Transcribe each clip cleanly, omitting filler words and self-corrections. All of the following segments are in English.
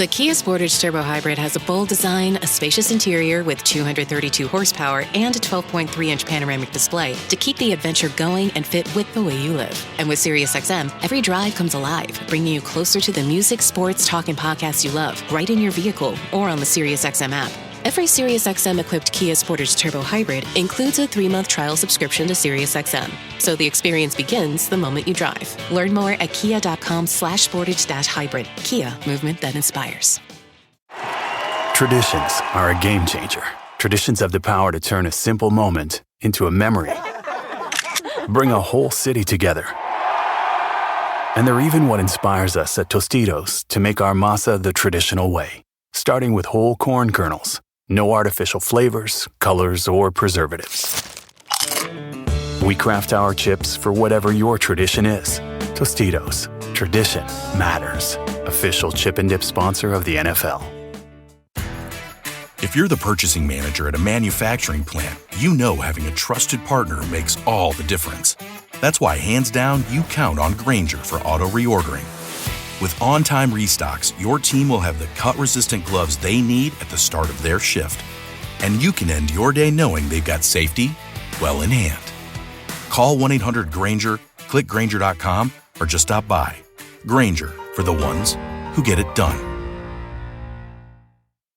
The Kia Sportage Turbo Hybrid has a bold design, a spacious interior with 232 horsepower, and a 12.3-inch panoramic display to keep the adventure going and fit with the way you live. And with SiriusXM, every drive comes alive, bringing you closer to the music, sports, talk, and podcasts you love, right in your vehicle or on the SiriusXM app. Every SiriusXM-equipped Kia Sportage Turbo Hybrid includes a 3-month trial subscription to SiriusXM. So the experience begins the moment you drive. Learn more at kia.com/sportage-hybrid. Kia, movement that inspires. Traditions are a game changer. Traditions have the power to turn a simple moment into a memory. Bring a whole city together. And they're even what inspires us at Tostitos to make our masa the traditional way. Starting with whole corn kernels. No artificial flavors, colors, or preservatives. We craft our chips for whatever your tradition is. Tostitos. Tradition matters. Official chip and dip sponsor of the NFL. If you're the purchasing manager at a manufacturing plant, you know having a trusted partner makes all the difference. That's why, hands down, you count on Grainger for auto reordering. With on-time restocks, your team will have the cut-resistant gloves they need at the start of their shift. And you can end your day knowing they've got safety well in hand. Call 1-800-GRAINGER, click Grainger.com, or just stop by. Grainger, for the ones who get it done.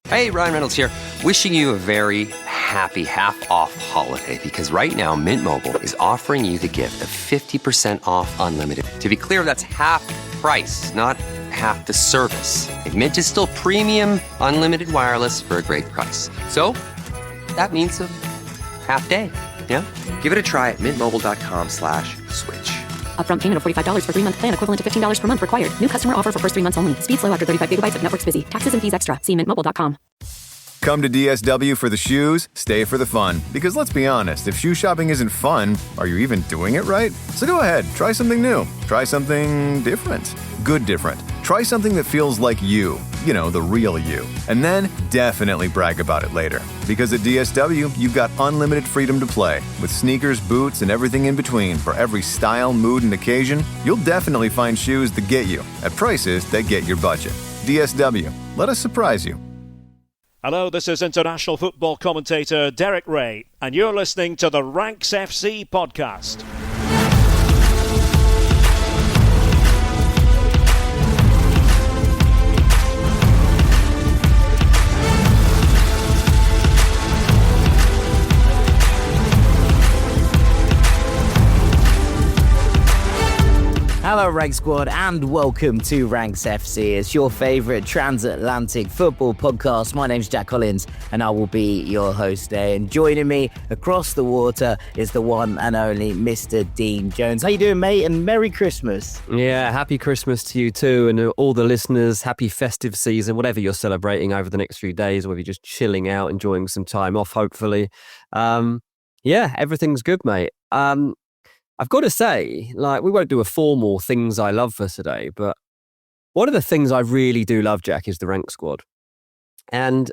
Hey, Ryan Reynolds here. Wishing you a very happy half-off holiday, because right now Mint Mobile is offering you the gift of 50% off unlimited. To be clear, that's half price, not half the service. And Mint is still premium unlimited wireless for a great price. So that means a half day. Yeah? Give it a try at mintmobile.com/switch. Upfront payment of $45 for 3-month plan, equivalent to $15 per month required. New customer offer for first 3 months only. Speed slow after 35 gigabytes if network's busy. Taxes and fees extra. See mintmobile.com. Come to DSW for the shoes, stay for the fun. Because let's be honest, if shoe shopping isn't fun, are you even doing it right? So go ahead, try something new. Try something different. Good different. Try something that feels like you. You know, the real you. And then definitely brag about it later. Because at DSW, you've got unlimited freedom to play. With sneakers, boots, and everything in between for every style, mood, and occasion, you'll definitely find shoes that get you at prices that get your budget. DSW, let us surprise you. Hello, this is international football commentator Derek Ray, and you're listening to the Ranks FC podcast. Hello Rank Squad and welcome to Ranks FC. It's your favourite transatlantic football podcast. My name's Jack Collins and I will be your host today. And joining me across the water is the one and only Mr. Dean Jones. How you doing, mate? And Merry Christmas. Yeah, happy Christmas to you too and all the listeners. Happy festive season, whatever you're celebrating over the next few days, whether you're just chilling out, enjoying some time off, hopefully. Yeah, everything's good, mate. I've got to say, like, we won't do a formal things I love for today, but one of the things I really do love, Jack, is the Rank Squad. And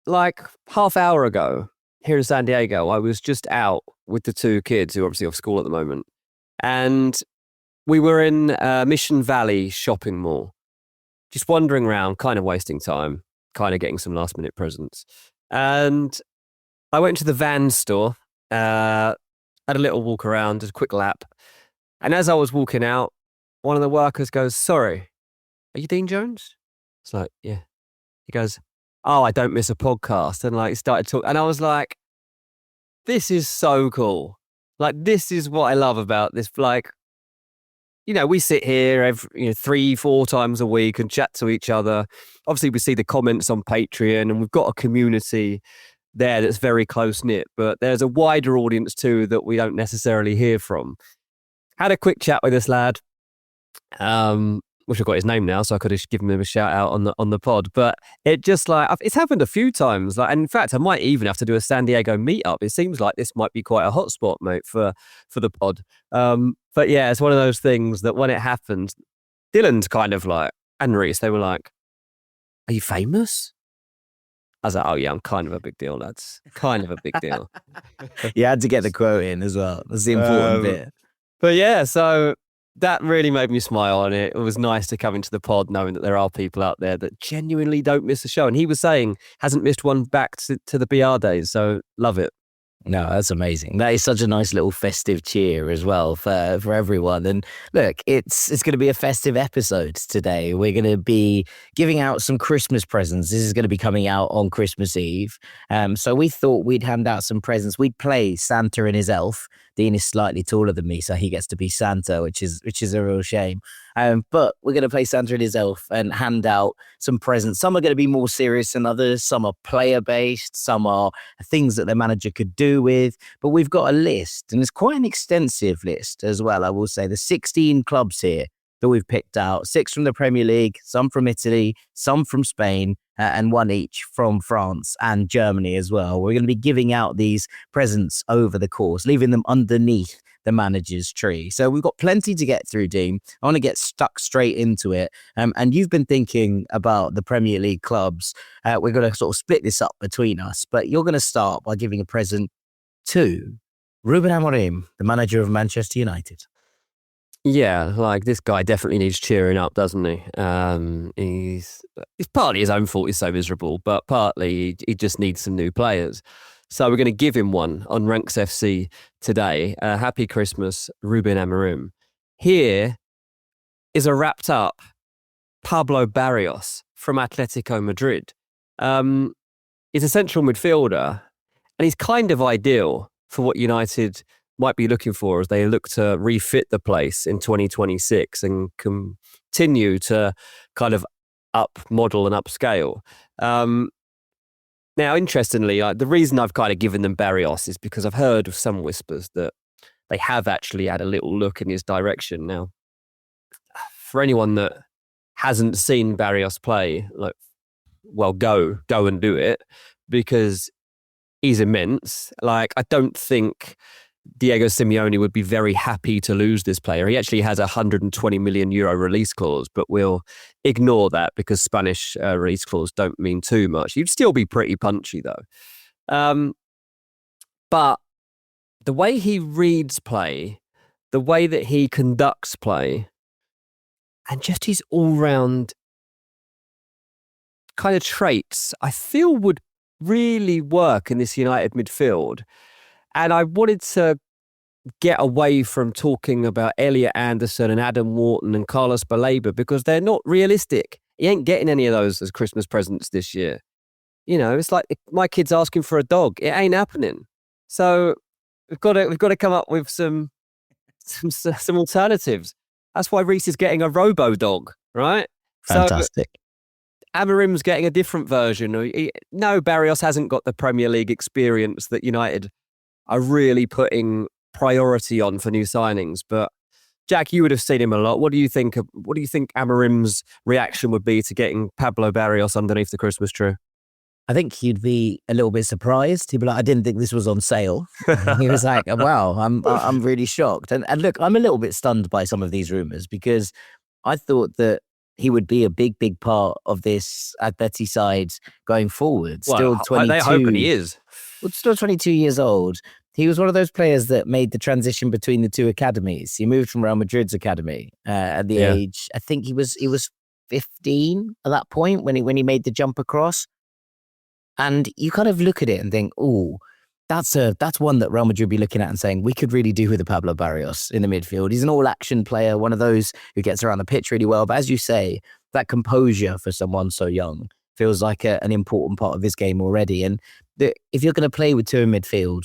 like half hour ago, here in San Diego, I was just out with the two kids who are obviously off school at the moment. And we were in Mission Valley shopping mall, just wandering around, kind of wasting time, kind of getting some last minute presents. And I went to the Vans store, had a little walk around, just a quick lap. And as I was walking out, one of the workers goes, "Sorry, are you Dean Jones?" It's like, "Yeah." He goes, "Oh, I don't miss a podcast." And like, started talking. And I was like, this is so cool. Like, this is what I love about this. Like, you know, we sit here every 3-4 times a week and chat to each other. Obviously, we see the comments on Patreon and we've got a community there that's very close-knit, but there's a wider audience too that we don't necessarily hear from. Had a quick chat with this lad, which I've got his name now, so I could have given him a shout out on the pod, but it just like, it's happened a few times. Like, and in fact, I might even have to do a San Diego meetup. It seems like this might be quite a hot spot, mate, for the pod. But yeah, it's one of those things that when it happened, Dylan's kind of like, and Reese, they were like, "Are you famous?" I was like, "Oh yeah, I'm kind of a big deal, lads. Kind of a big deal." You had to get the quote in as well. That's the important bit. But yeah, so that really made me smile, and it was nice to come into the pod knowing that there are people out there that genuinely don't miss a show. And he was saying hasn't missed one back to the BR days, so love it. No, that's amazing. That is such a nice little festive cheer as well for everyone. And look, it's going to be a festive episode today. We're going to be giving out some Christmas presents. This is going to be coming out on Christmas Eve. So we thought we'd hand out some presents. We'd play Santa and his elf. Dean is slightly taller than me, so he gets to be Santa, which is a real shame. But we're going to play Santa and his elf and hand out some presents. Some are going to be more serious than others. Some are player-based. Some are things that the manager could do with. But we've got a list, and it's quite an extensive list as well, I will say. There's 16 clubs here that we've picked out, 6 from the Premier League, some from Italy, some from Spain, and 1 each from France and Germany as well. We're going to be giving out these presents over the course, leaving them underneath the manager's tree. So we've got plenty to get through, Dean. I want to get stuck straight into it. And you've been thinking about the Premier League clubs. We're going to sort of split this up between us, but you're going to start by giving a present to Ruben Amorim, the manager of Manchester United. Yeah, like this guy definitely needs cheering up, doesn't he? It's partly his own fault he's so miserable, but partly he just needs some new players. So we're going to give him one on Ranks FC today. Happy Christmas, Ruben Amorim. Here is a wrapped up Pablo Barrios from Atletico Madrid. He's a central midfielder, and he's kind of ideal for what United might be looking for as they look to refit the place in 2026 and continue to kind of up model and upscale. Now, interestingly, the reason I've kind of given them Barrios is because I've heard of some whispers that they have actually had a little look in his direction. Now, for anyone that hasn't seen Barrios play, well, go and do it, because he's immense. Like, I don't think Diego Simeone would be very happy to lose this player. He actually has a €120 million release clause, but we'll ignore that because Spanish release clause don't mean too much. He'd still be pretty punchy though. But the way he reads play, the way that he conducts play, and just his all-round kind of traits, I feel would really work in this United midfield. And I wanted to get away from talking about Elliot Anderson and Adam Wharton and Carlos Baleba because they're not realistic. He ain't getting any of those as Christmas presents this year. You know, it's like my kid's asking for a dog. It ain't happening. So we've got to come up with some alternatives. That's why Reece is getting a robo dog, right? Fantastic. So, Amorim's getting a different version. No, Barrios hasn't got the Premier League experience that United are really putting priority on for new signings. But Jack, you would have seen him a lot. What do you think Amorim's reaction would be to getting Pablo Barrios underneath the Christmas tree? I think he'd be a little bit surprised. He'd be like, I didn't think this was on sale. He was like, wow, I'm really shocked. And look, I'm a little bit stunned by some of these rumours because I thought that he would be a big part of this Atleti side going forward. Still 22. They're hoping he is. Well, still 22 years old. He was one of those players that made the transition between the two academies. He moved from Real Madrid's academy at the age, I think he was 15 at that point when he made the jump across. And you kind of look at it and think, oh, that's one that Real Madrid be looking at and saying, we could really do with a Pablo Barrios in the midfield. He's an all-action player, one of those who gets around the pitch really well. But as you say, that composure for someone so young feels like an important part of his game already. And if you're going to play with two in midfield,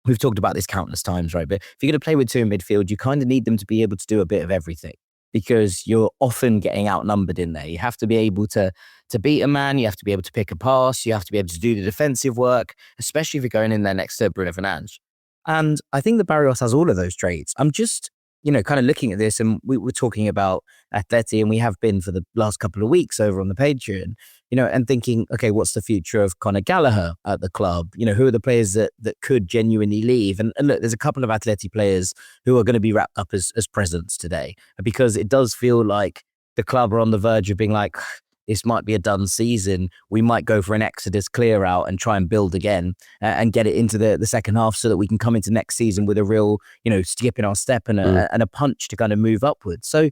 we've talked about this countless times, right? But if you're going to play with two in midfield, you kind of need them to be able to do a bit of everything because you're often getting outnumbered in there. You have to be able to beat a man. You have to be able to pick a pass. You have to be able to do the defensive work, especially if you're going in there next to Bruno Fernandes. And I think that Barrios has all of those traits. I'm just, kind of looking at this, and we were talking about Atleti, and we have been for the last couple of weeks over on the Patreon, and thinking, okay, what's the future of Conor Gallagher at the club? Who are the players that could genuinely leave? And look, there's a couple of Atleti players who are going to be wrapped up as presents today, because it does feel like the club are on the verge of being like, this might be a done season. We might go for an Exodus clear out and try and build again and get it into the second half so that we can come into next season with a real, skip in our step and a punch to kind of move upwards. So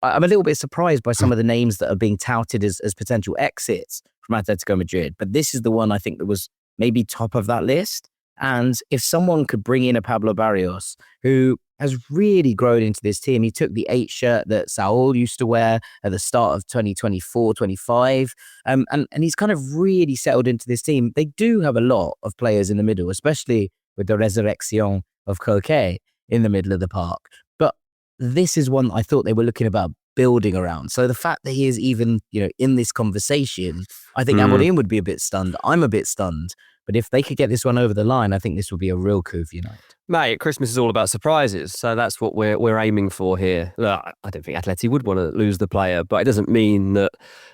I'm a little bit surprised by some of the names that are being touted as potential exits from Atletico Madrid. But this is the one I think that was maybe top of that list. And if someone could bring in a Pablo Barrios, who has really grown into this team, he took the 8 shirt that Saul used to wear at the start of 2024-25, and he's kind of really settled into this team. They do have a lot of players in the middle, especially with the Resurrection of Coque in the middle of the park. But this is one I thought they were looking about building around. So the fact that he is even, in this conversation, I think Amorim would be a bit stunned. I'm a bit stunned. But if they could get this one over the line, I think this would be a real coup for United. Mate, Christmas is all about surprises, so that's what we're aiming for here. Look, I don't think Atleti would want to lose the player, but it doesn't mean that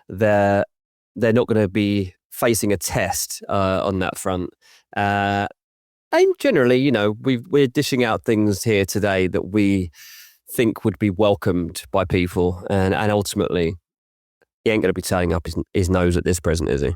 they're not going to be facing a test on that front. And generally, we're dishing out things here today that we think would be welcomed by people, and ultimately, he ain't going to be turning up his nose at this present, is he?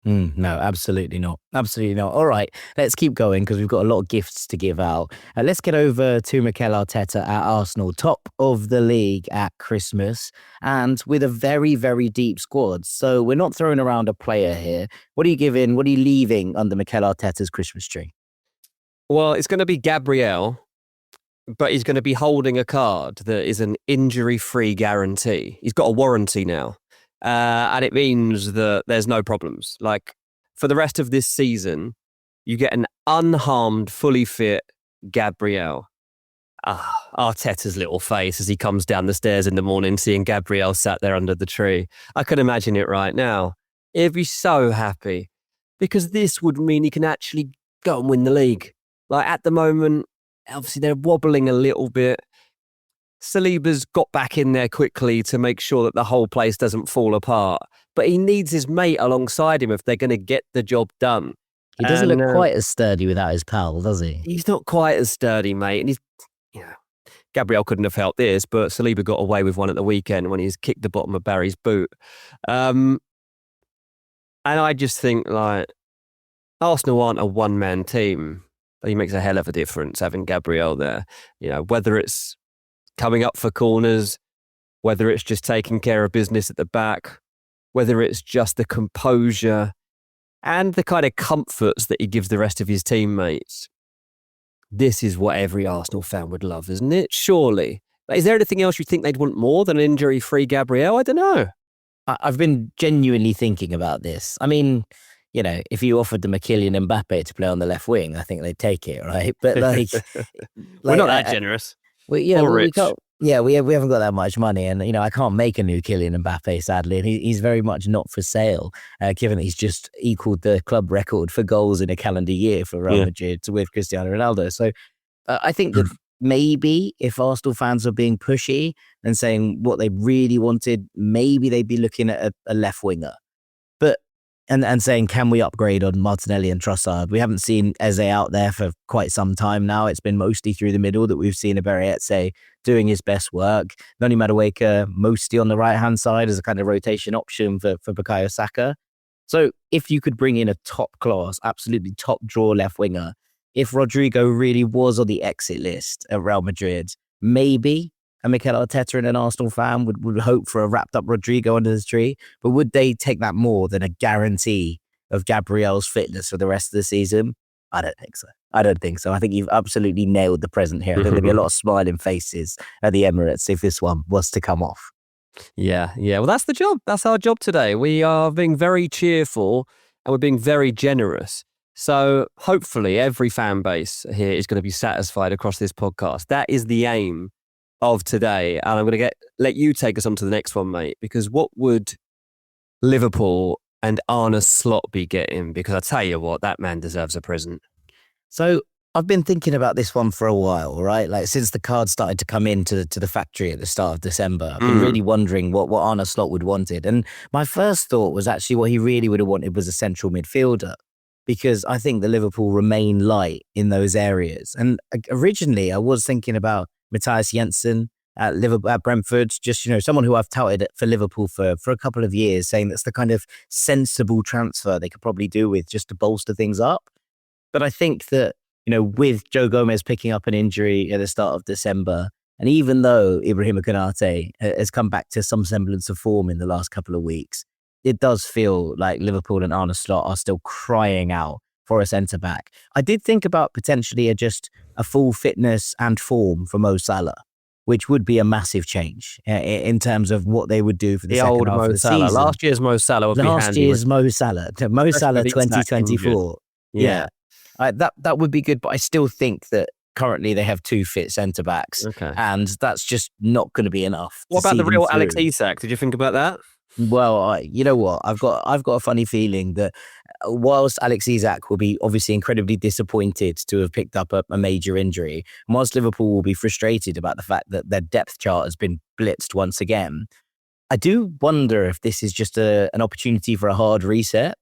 No, absolutely not. Absolutely not. All right, let's keep going because we've got a lot of gifts to give out. Let's get over to Mikel Arteta at Arsenal, top of the league at Christmas and with a very, very deep squad. So we're not throwing around a player here. What are you giving? What are you leaving under Mikel Arteta's Christmas tree? Well, it's going to be Gabriel, but he's going to be holding a card that is an injury-free guarantee. He's got a warranty now. And it means that there's no problems. Like, for the rest of this season, you get an unharmed, fully fit Gabriel. Arteta's little face as he comes down the stairs in the morning, seeing Gabriel sat there under the tree. I can imagine it right now. He'd be so happy because this would mean he can actually go and win the league. Like, at the moment, obviously they're wobbling a little bit. Saliba's got back in there quickly to make sure that the whole place doesn't fall apart. But he needs his mate alongside him if they're going to get the job done. He doesn't look quite as sturdy without his pal, does he? He's not quite as sturdy, mate. And Gabriel couldn't have helped this, but Saliba got away with one at the weekend when he's kicked the bottom of Barry's boot. And I just think, Arsenal aren't a one-man team. But he makes a hell of a difference having Gabriel there. Whether it's coming up for corners, whether it's just taking care of business at the back, whether it's just the composure and the kind of comforts that he gives the rest of his teammates. This is what every Arsenal fan would love, isn't it? Surely. Is there anything else you think they'd want more than an injury-free Gabriel? I don't know. I've been genuinely thinking about this. I mean, if you offered them a Kylian Mbappe to play on the left wing, I think they'd take it, right? But we're not that generous. We haven't got that much money, and I can't make a new Kylian Mbappe, sadly, and he's very much not for sale, given that he's just equaled the club record for goals in a calendar year for Real Madrid with Cristiano Ronaldo. So I think that maybe if Arsenal fans are being pushy and saying what they really wanted, maybe they'd be looking at a left winger, but. And saying, can we upgrade on Martinelli and Trossard? We haven't seen Eze out there for quite some time now. It's been mostly through the middle that we've seen Berrietze doing his best work. Noni Madueke mostly on the right-hand side as a kind of rotation option for Bukayo Saka. So if you could bring in a top-class, absolutely top-draw left winger, if Rodrigo really was on the exit list at Real Madrid, maybe and Mikel Arteta and an Arsenal fan would hope for a wrapped-up Rodrigo under the tree, but would they take that more than a guarantee of Gabriel's fitness for the rest of the season? I don't think so. I think you've absolutely nailed the present here. I think there'll be a lot of smiling faces at the Emirates if this one was to come off. Yeah. Well, that's the job. That's our job today. We are being very cheerful and we're being very generous. So hopefully every fan base here is going to be satisfied across this podcast. That is the aim of today, and I'm going to let you take us on to the next one, mate, because what would Liverpool and Arne Slot be getting? Because I tell you what, that man deserves a present. So I've been thinking about this one for a while, right? Like since the cards started to come into the factory at the start of December, I've been really wondering what Arne Slot would wanted. And my first thought was actually what he really would have wanted was a central midfielder, because I think the Liverpool remain light in those areas. And originally I was thinking about Matthias Jensen at Brentford, just, someone who I've touted for Liverpool for a couple of years, saying that's the kind of sensible transfer they could probably do with just to bolster things up. But I think that, with Joe Gomez picking up an injury at the start of December, and even though Ibrahima Konate has come back to some semblance of form in the last couple of weeks, it does feel like Liverpool and Arne Slot are still crying out for a centre-back. I did think about potentially just a full fitness and form for Mo Salah, which would be a massive change in terms of what they would do for the second old half Mo of the Salah. season. Last year's Mo Salah would be handy. Last year's Mo Salah. Mo Salah with Isak 2024. Yeah. That would be good, but I still think that currently they have 2 fit centre-backs, Okay. and that's just not going to be enough. What about the real Alex Isak? Did you think about that? Well, you know what? I've got a funny feeling that whilst Alex Isak will be obviously incredibly disappointed to have picked up a major injury, and whilst Liverpool will be frustrated about the fact that their depth chart has been blitzed once again, I do wonder if this is just an opportunity for a hard reset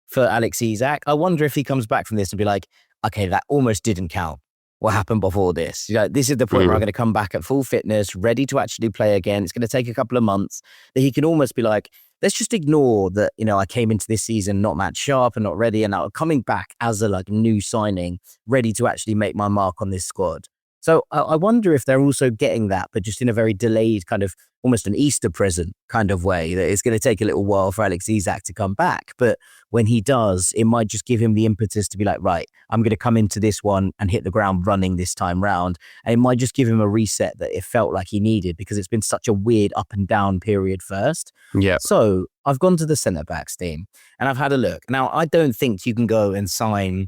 for Alex Isak. I wonder if he comes back from this and be like, okay, that almost didn't count. What happened before this? This is the point where I'm going to come back at full fitness, ready to actually play again. It's going to take a couple of months. That he can almost be like, let's just ignore that, I came into this season not match sharp and not ready, and now coming back as a new signing, ready to actually make my mark on this squad. So I wonder if they're also getting that, but just in a very delayed kind of almost an Easter present kind of way, that it's going to take a little while for Alex Isak to come back. But when he does, it might just give him the impetus to be like, right, I'm going to come into this one and hit the ground running this time round. And it might just give him a reset that it felt like he needed, because it's been such a weird up and down period first. Yeah. So I've gone to the centre-backs team and I've had a look. Now, I don't think you can go and sign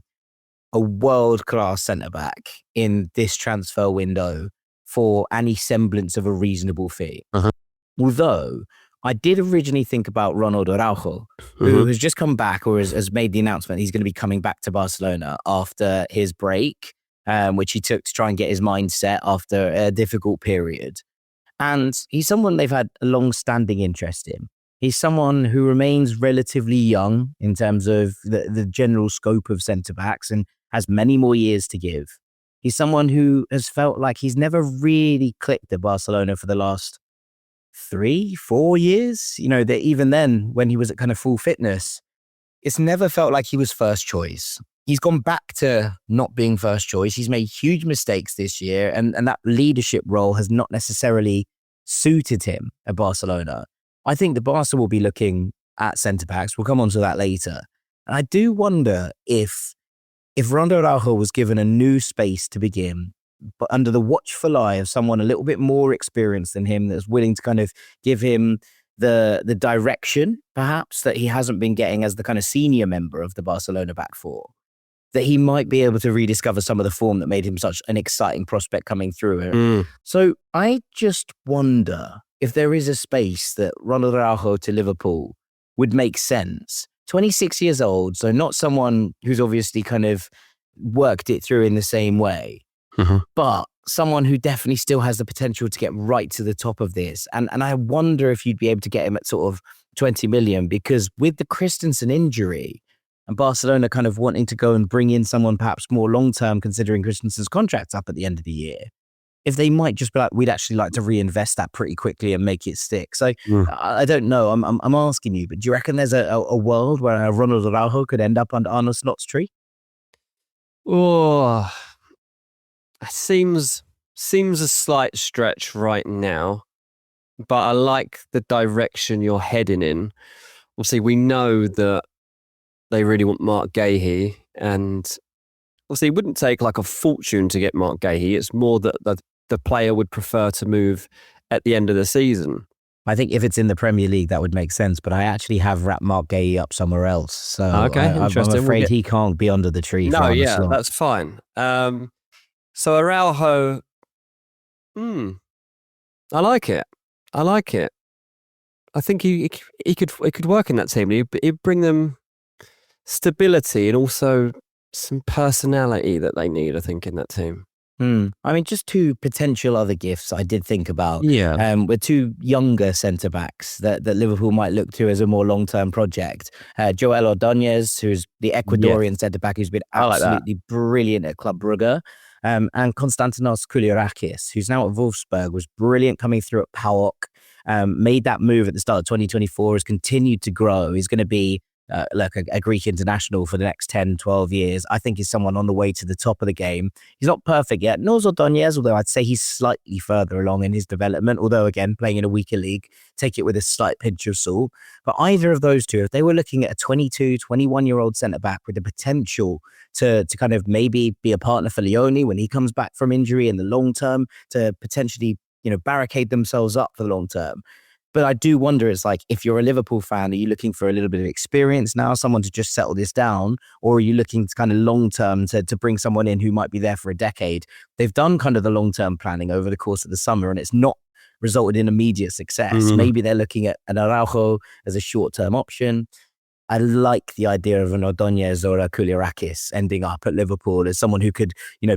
a world-class centre-back in this transfer window for any semblance of a reasonable fee. Uh-huh. Although I did originally think about Ronald Araujo, who has just come back, or has made the announcement he's going to be coming back to Barcelona after his break, which he took to try and get his mind set after a difficult period. And he's someone they've had a long-standing interest in. He's someone who remains relatively young in terms of the general scope of centre-backs and has many more years to give. He's someone who has felt like he's never really clicked at Barcelona for the last 3-4 years. That even then, when he was at kind of full fitness, it's never felt like he was first choice. He's gone back to not being first choice. He's made huge mistakes this year, and that leadership role has not necessarily suited him at Barcelona. I think the Barca will be looking at centre-backs. We'll come on to that later. And I do wonder if Ronald Araujo was given a new space to begin, but under the watchful eye of someone a little bit more experienced than him, that's willing to kind of give him the direction, perhaps, that he hasn't been getting as the kind of senior member of the Barcelona back four, that he might be able to rediscover some of the form that made him such an exciting prospect coming through. So I just wonder if there is a space that Ronald Araujo to Liverpool would make sense. 26 years old, so not someone who's obviously kind of worked it through in the same way, but someone who definitely still has the potential to get right to the top of this. And I wonder if you'd be able to get him at sort of 20 million, because with the Christensen injury and Barcelona kind of wanting to go and bring in someone perhaps more long-term, considering Christensen's contract's up at the end of the year, if they might just be like, we'd actually like to reinvest that pretty quickly and make it stick. So I don't know. I'm asking you, but do you reckon there's a world where Ronald Araujo could end up under Arne Slot's tree? Oh, it seems a slight stretch right now, but I like the direction you're heading in. Obviously, we know that they really want Mark Gahey, and obviously it wouldn't take like a fortune to get Mark Gahey. It's more that the player would prefer to move at the end of the season. I think if it's in the Premier League, that would make sense, but I actually have wrapped Mark Gahey up somewhere else. So interesting. I'm afraid he can't be under the tree. No, yeah, that's fine. So Araujo, I like it. I think he could work in that team. He'd bring them stability and also some personality that they need, I think, in that team. I mean, just two potential other gifts I did think about. Yeah. With two younger centre-backs that Liverpool might look to as a more long-term project. Joel Ordóñez, who's the Ecuadorian centre-back who's been absolutely brilliant at Club Brugge. And Konstantinos Kouliarakis, who's now at Wolfsburg, was brilliant coming through at PAOK, made that move at the start of 2024, has continued to grow. He's going to be like a Greek international for the next 10, 12 years. I think he's someone on the way to the top of the game. He's not perfect yet, nor Ordóñez, although I'd say he's slightly further along in his development, although again, playing in a weaker league, take it with a slight pinch of salt. But either of those two, if they were looking at a 22, 21-year-old centre-back with the potential to kind of maybe be a partner for Leone when he comes back from injury in the long term, to potentially, barricade themselves up for the long term. But I do wonder, it's like, if you're a Liverpool fan, are you looking for a little bit of experience now, someone to just settle this down? Or are you looking to kind of long-term to bring someone in who might be there for a decade? They've done kind of the long-term planning over the course of the summer, and it's not resulted in immediate success. Maybe they're looking at an Araujo as a short-term option. I like the idea of an Ordóñez or a Kouliarakis ending up at Liverpool as someone who could,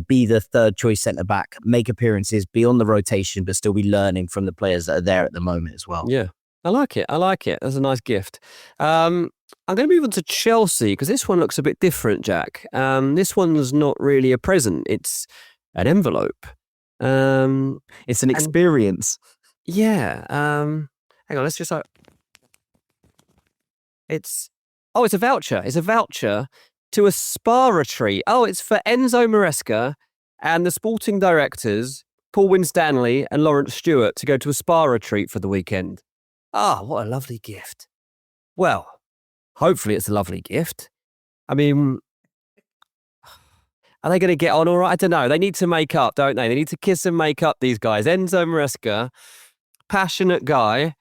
be the third choice centre back, make appearances, be on the rotation, but still be learning from the players that are there at the moment as well. Yeah, I like it. That's a nice gift. I'm going to move on to Chelsea because this one looks a bit different, Jack. This one's not really a present. It's an envelope. It's an experience. Yeah. Hang on, let's just... It's a voucher. It's a voucher to a spa retreat. Oh, it's for Enzo Maresca and the sporting directors, Paul Winstanley and Lawrence Stewart, to go to a spa retreat for the weekend. Ah, what a lovely gift. Well, hopefully it's a lovely gift. I mean, are they going to get on all right? I don't know. They need to make up, don't they? They need to kiss and make up, these guys. Enzo Maresca, passionate guy.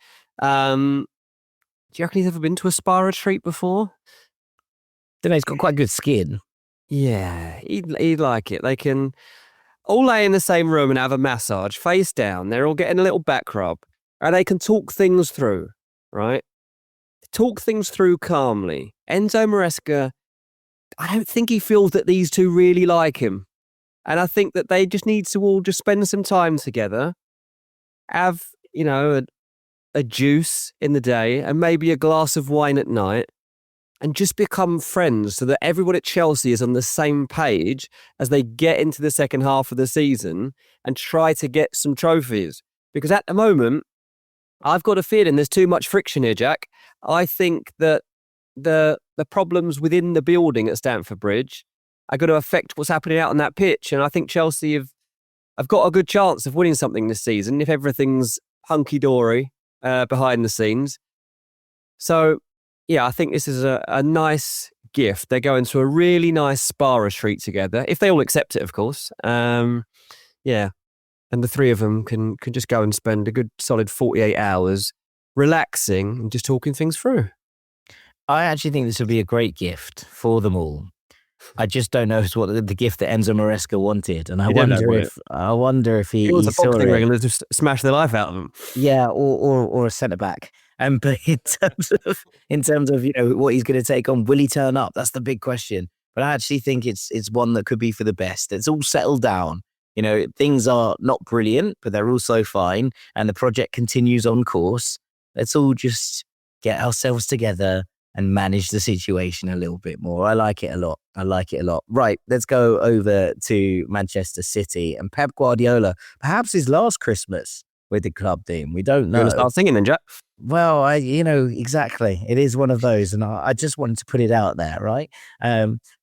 Do you reckon he's ever been to a spa retreat before? Don't know, he's got quite good skin. Yeah, he'd like it. They can all lay in the same room and have a massage, face down. They're all getting a little back rub. And they can talk things through, right? Talk things through calmly. Enzo Maresca, I don't think he feels that these two really like him. And I think that they just need to all just spend some time together, have, a juice in the day and maybe a glass of wine at night, and just become friends so that everyone at Chelsea is on the same page as they get into the second half of the season and try to get some trophies. Because at the moment, I've got a feeling there's too much friction here, Jack. I think that the problems within the building at Stamford Bridge are going to affect what's happening out on that pitch. And I think Chelsea have got a good chance of winning something this season if everything's hunky-dory behind the scenes. So, yeah, I think this is a nice gift. They're going to a really nice spa retreat together, if they all accept it, of course. Yeah, and the three of them can just go and spend a good solid 48 hours relaxing and just talking things through. I actually think this would be a great gift for them all. I just don't know what the gift that Enzo Maresca wanted, and I wonder if he was a saw boxing it. ring and just smash the life out of them. Yeah, or a centre back. But in terms of what he's going to take on, will he turn up? That's the big question. But I actually think it's one that could be for the best. It's all settled down. Things are not brilliant, but they're also fine, and the project continues on course. Let's all just get ourselves together and manage the situation a little bit more. I like it a lot. Right, let's go over to Manchester City and Pep Guardiola. Perhaps his last Christmas with the club team. We don't know. You want to start singing then, Jack? Well, exactly. It is one of those, and I just wanted to put it out there, right?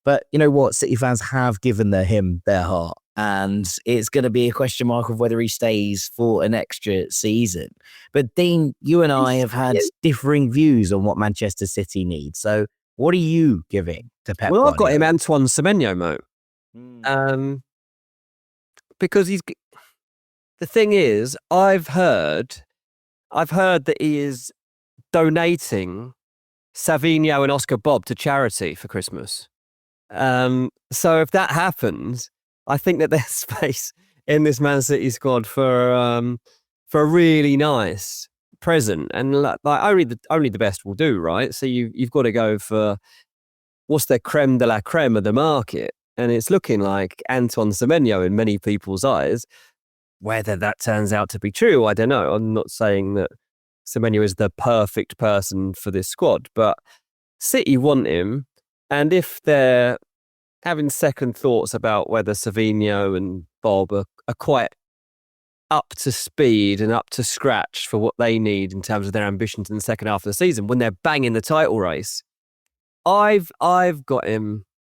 But you know what? City fans have given him their heart, and it's going to be a question mark of whether he stays for an extra season. But Dean, you and I have had differing views on what Manchester City needs. So what are you giving to Pep Well, I've got Guardiola? him Antoine Semenyo, Mo. Because the thing is, I've heard that he is donating Savinho and Oscar Bob to charity for Christmas. So if that happens, I think that there's space in this Man City squad for a really nice present, and like only the best will do, right? So you've got to go for what's the creme de la creme of the market, and it's looking like Antoine Semenyo in many people's eyes. Whether that turns out to be true, I don't know. I'm not saying that Semenyo is the perfect person for this squad, but City want him, and if they're having second thoughts about whether Savinho and Bob are quite up to speed and up to scratch for what they need in terms of their ambitions in the second half of the season when they're banging the title race. I've got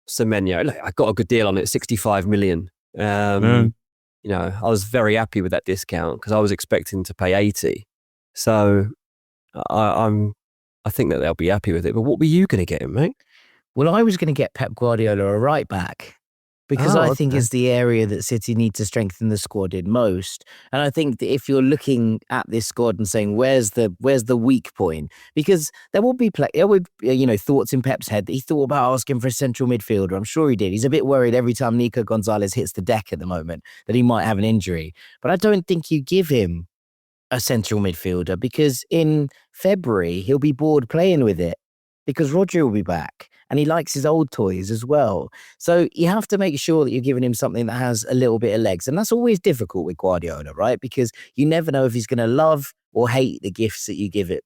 Semenyo. Look, I got a good deal on it, 65 million. You know, I was very happy with that discount because I was expecting to pay 80. So I think that they'll be happy with it. But what were you going to get him, mate? Well, I was going to get Pep Guardiola a right back because I think is the area that City need to strengthen the squad in most. And I think that if you're looking at this squad and saying where's the weak point, because there will be thoughts in Pep's head that he thought about asking for a central midfielder. I'm sure he did. He's a bit worried every time Nico Gonzalez hits the deck at the moment that he might have an injury. But I don't think you give him a central midfielder because in February he'll be bored playing with it because Rodri will be back. And he likes his old toys as well. So you have to make sure that you're giving him something that has a little bit of legs. And that's always difficult with Guardiola, right? Because you never know if he's going to love or hate the gifts that you give it.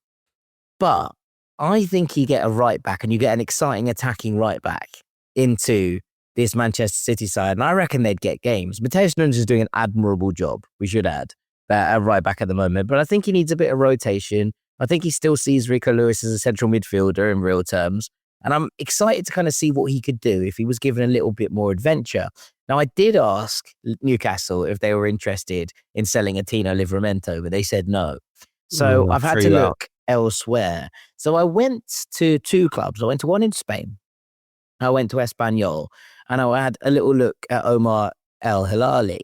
But I think you get a right back and you get an exciting attacking right back into this Manchester City side. And I reckon they'd get games. Matheus Nunes is doing an admirable job, we should add, at right back at the moment. But I think he needs a bit of rotation. I think he still sees Rico Lewis as a central midfielder in real terms. And I'm excited to kind of see what he could do if he was given a little bit more adventure. Now, I did ask Newcastle if they were interested in selling a Tino Livramento, but they said no. So I've had to look elsewhere. So I went to two clubs. I went to one in Spain. I went to Espanyol. And I had a little look at Omar El Hilali,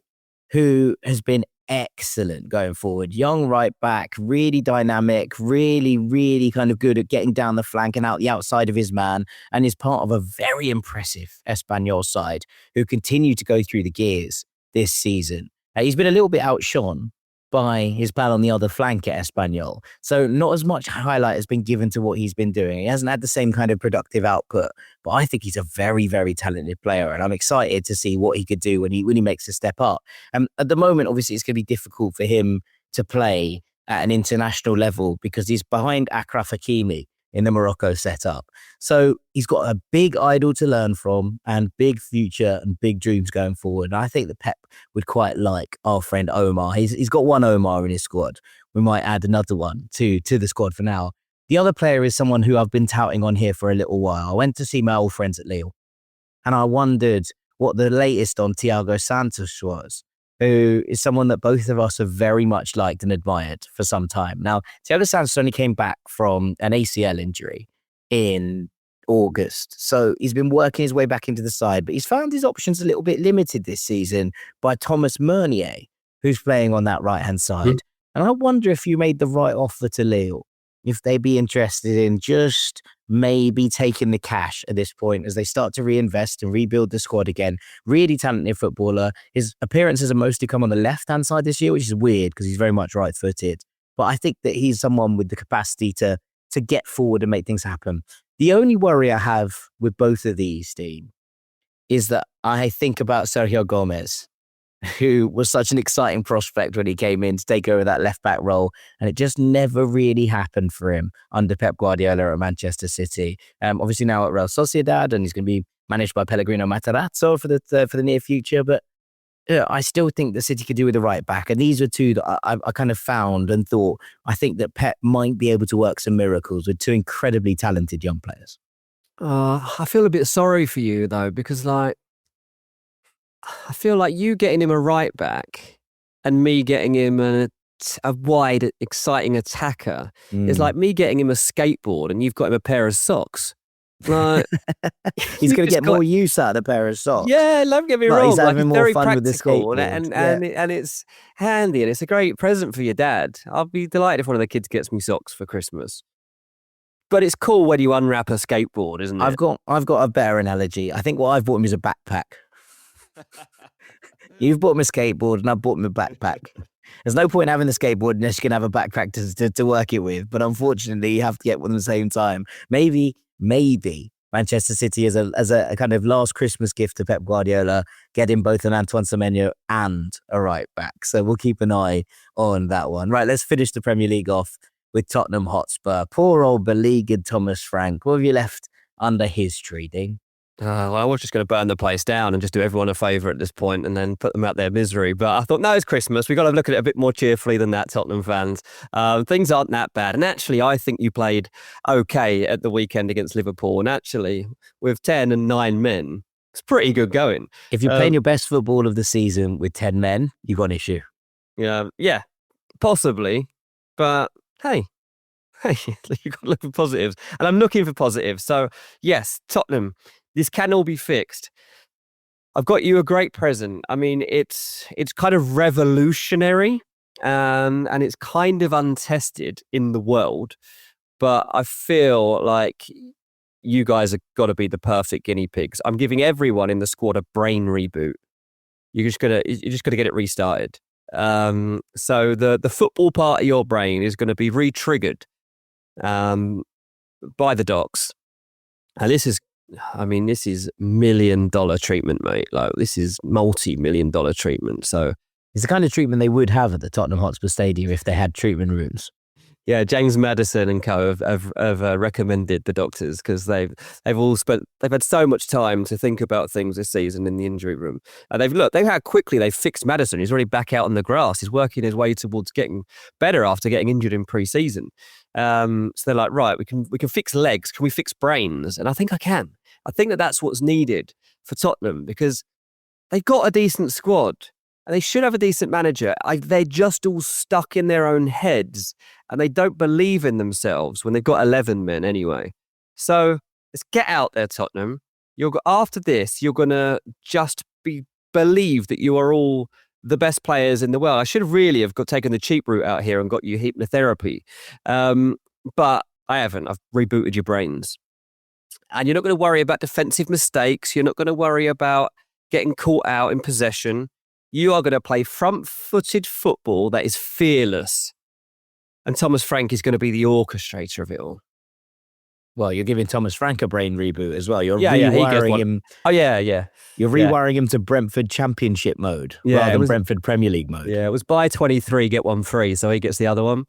who has been excellent going forward. Young right back, really dynamic, really kind of good at getting down the flank and out the outside of his man, and is part of a very impressive Espanyol side who continue to go through the gears this season. He's been a little bit outshone by his pal on the other flank at Espanyol. So not as much highlight has been given to what he's been doing. He hasn't had the same kind of productive output, but I think he's a very, very talented player. And I'm excited to see what he could do when he makes a step up. At the moment, obviously, it's going to be difficult for him to play at an international level because he's behind Achraf Hakimi in the Morocco setup. So he's got a big idol to learn from and big future and big dreams going forward. And I think that Pep would quite like our friend Omar. He's got one Omar in his squad. We might add another one to the squad for now. The other player is someone who I've been touting on here for a little while. I went to see my old friends at Lille and I wondered what the latest on Thiago Santos was, who is someone that both of us have very much liked and admired for some time. Now, Thiago Santos only came back from an ACL injury in August. So he's been working his way back into the side, but he's found his options a little bit limited this season by Thomas Meunier, who's playing on that right-hand side. And I wonder if you made the right offer to Lille, if they'd be interested in just maybe taking the cash at this point as they start to reinvest and rebuild the squad again. Really talented footballer. His appearances have mostly come on the left-hand side this year, which is weird because he's very much right-footed. But I think that he's someone with the capacity to get forward and make things happen. The only worry I have with both of these, Dean, is that I think about Sergio Gomez, who was such an exciting prospect when he came in to take over that left-back role, and it just never really happened for him under Pep Guardiola at Manchester City. Obviously now at Real Sociedad, and he's going to be managed by Pellegrino Matarazzo for the near future, but I still think the City could do with the right back, and these are two that I kind of found and thought, I think that Pep might be able to work some miracles with two incredibly talented young players. I feel a bit sorry for you, though, because I feel like you getting him a right back and me getting him a wide, exciting attacker is like me getting him a skateboard and you've got him a pair of socks. Like, he's going to get more use out of the pair of socks. Yeah, don't get me wrong. He's having more very fun with the practical skateboard. and it's handy and it's a great present for your dad. I'll be delighted if one of the kids gets me socks for Christmas. But it's cool when you unwrap a skateboard, isn't it? I've got a better analogy. I think what I've bought him is a backpack. You've bought him a skateboard and I've bought him a backpack. There's no point in having the skateboard unless you can have a backpack to work it with. But unfortunately, you have to get one at the same time. Maybe Manchester City as a kind of last Christmas gift to Pep Guardiola, get him both an Antoine Semenyo and a right back. So we'll keep an eye on that one. Right, let's finish the Premier League off with Tottenham Hotspur. Poor old beleaguered Thomas Frank. What have you left under his tree, Dean? Well, I was just going to burn the place down and just do everyone a favour at this point and then put them out their misery. But I thought, no, it's Christmas. We've got to look at it a bit more cheerfully than that, Tottenham fans. Things aren't that bad. And actually, I think you played okay at the weekend against Liverpool. And actually, with 10 and 9 men, it's pretty good going. If you're playing your best football of the season with 10 men, you've got an issue. Yeah, possibly. But hey, you've got to look for positives. And I'm looking for positives. So, yes, Tottenham, this can all be fixed. I've got you a great present. I mean, it's kind of revolutionary and it's kind of untested in the world. But I feel like you guys have got to be the perfect guinea pigs. I'm giving everyone in the squad a brain reboot. You're just gonna get it restarted. So the football part of your brain is going to be re-triggered by the docs. And this is $1 million treatment, mate. Like, this is multi-million dollar treatment. So it's the kind of treatment they would have at the Tottenham Hotspur Stadium if they had treatment rooms. Yeah, James Maddison and co have recommended the doctors because they've had so much time to think about things this season in the injury room. And they've how quickly they've fixed Maddison. He's already back out on the grass. He's working his way towards getting better after getting injured in pre-season. So they're like, right, we can fix legs. Can we fix brains? And I think I can. I think that's what's needed for Tottenham because they've got a decent squad. And they should have a decent manager. They're just all stuck in their own heads and they don't believe in themselves when they've got 11 men anyway. So let's get out there, Tottenham. After this, you're going to just believe that you are all the best players in the world. I should really have taken the cheap route out here and got you hypnotherapy. But I haven't. I've rebooted your brains. And you're not going to worry about defensive mistakes. You're not going to worry about getting caught out in possession. You are going to play front-footed football that is fearless. And Thomas Frank is going to be the orchestrator of it all. Well, you're giving Thomas Frank a brain reboot as well. You're rewiring him. Oh, yeah. You're rewiring him to Brentford Championship mode rather than Brentford Premier League mode. Yeah, it was buy 23, get one free, so he gets the other one.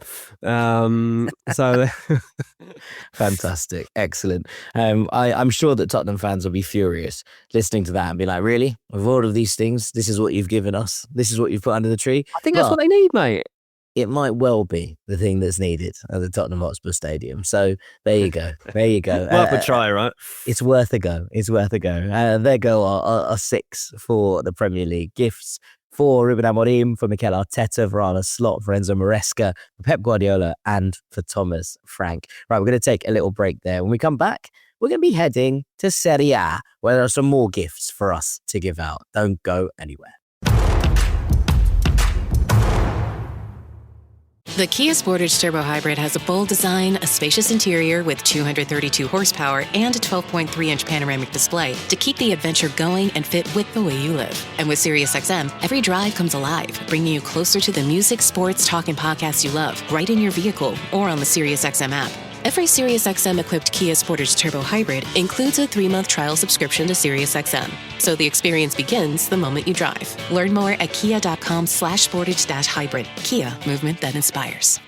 Fantastic. Excellent. I'm sure that Tottenham fans will be furious listening to that and be like, really? With all of these things, this is what you've given us? This is what you've put under the tree? I think that's what they need, mate. It might well be the thing that's needed at the Tottenham Hotspur Stadium. So there you go. Worth a try, right? It's worth a go. There go our 6 for the Premier League. Gifts for Ruben Amorim, for Mikel Arteta, for Arne Slot, for Enzo Maresca, for Pep Guardiola, and for Thomas Frank. Right, we're going to take a little break there. When we come back, we're going to be heading to Serie A, where there are some more gifts for us to give out. Don't go anywhere. The Kia Sportage Turbo Hybrid has a bold design, a spacious interior with 232 horsepower, and a 12.3-inch panoramic display to keep the adventure going and fit with the way you live. And with SiriusXM, every drive comes alive, bringing you closer to the music, sports, talk, and podcasts you love, right in your vehicle or on the SiriusXM app. Every SiriusXM-equipped Kia Sportage Turbo Hybrid includes a 3-month trial subscription to SiriusXM, so the experience begins the moment you drive. Learn more at kia.com/sportage-hybrid. Kia, movement that inspires.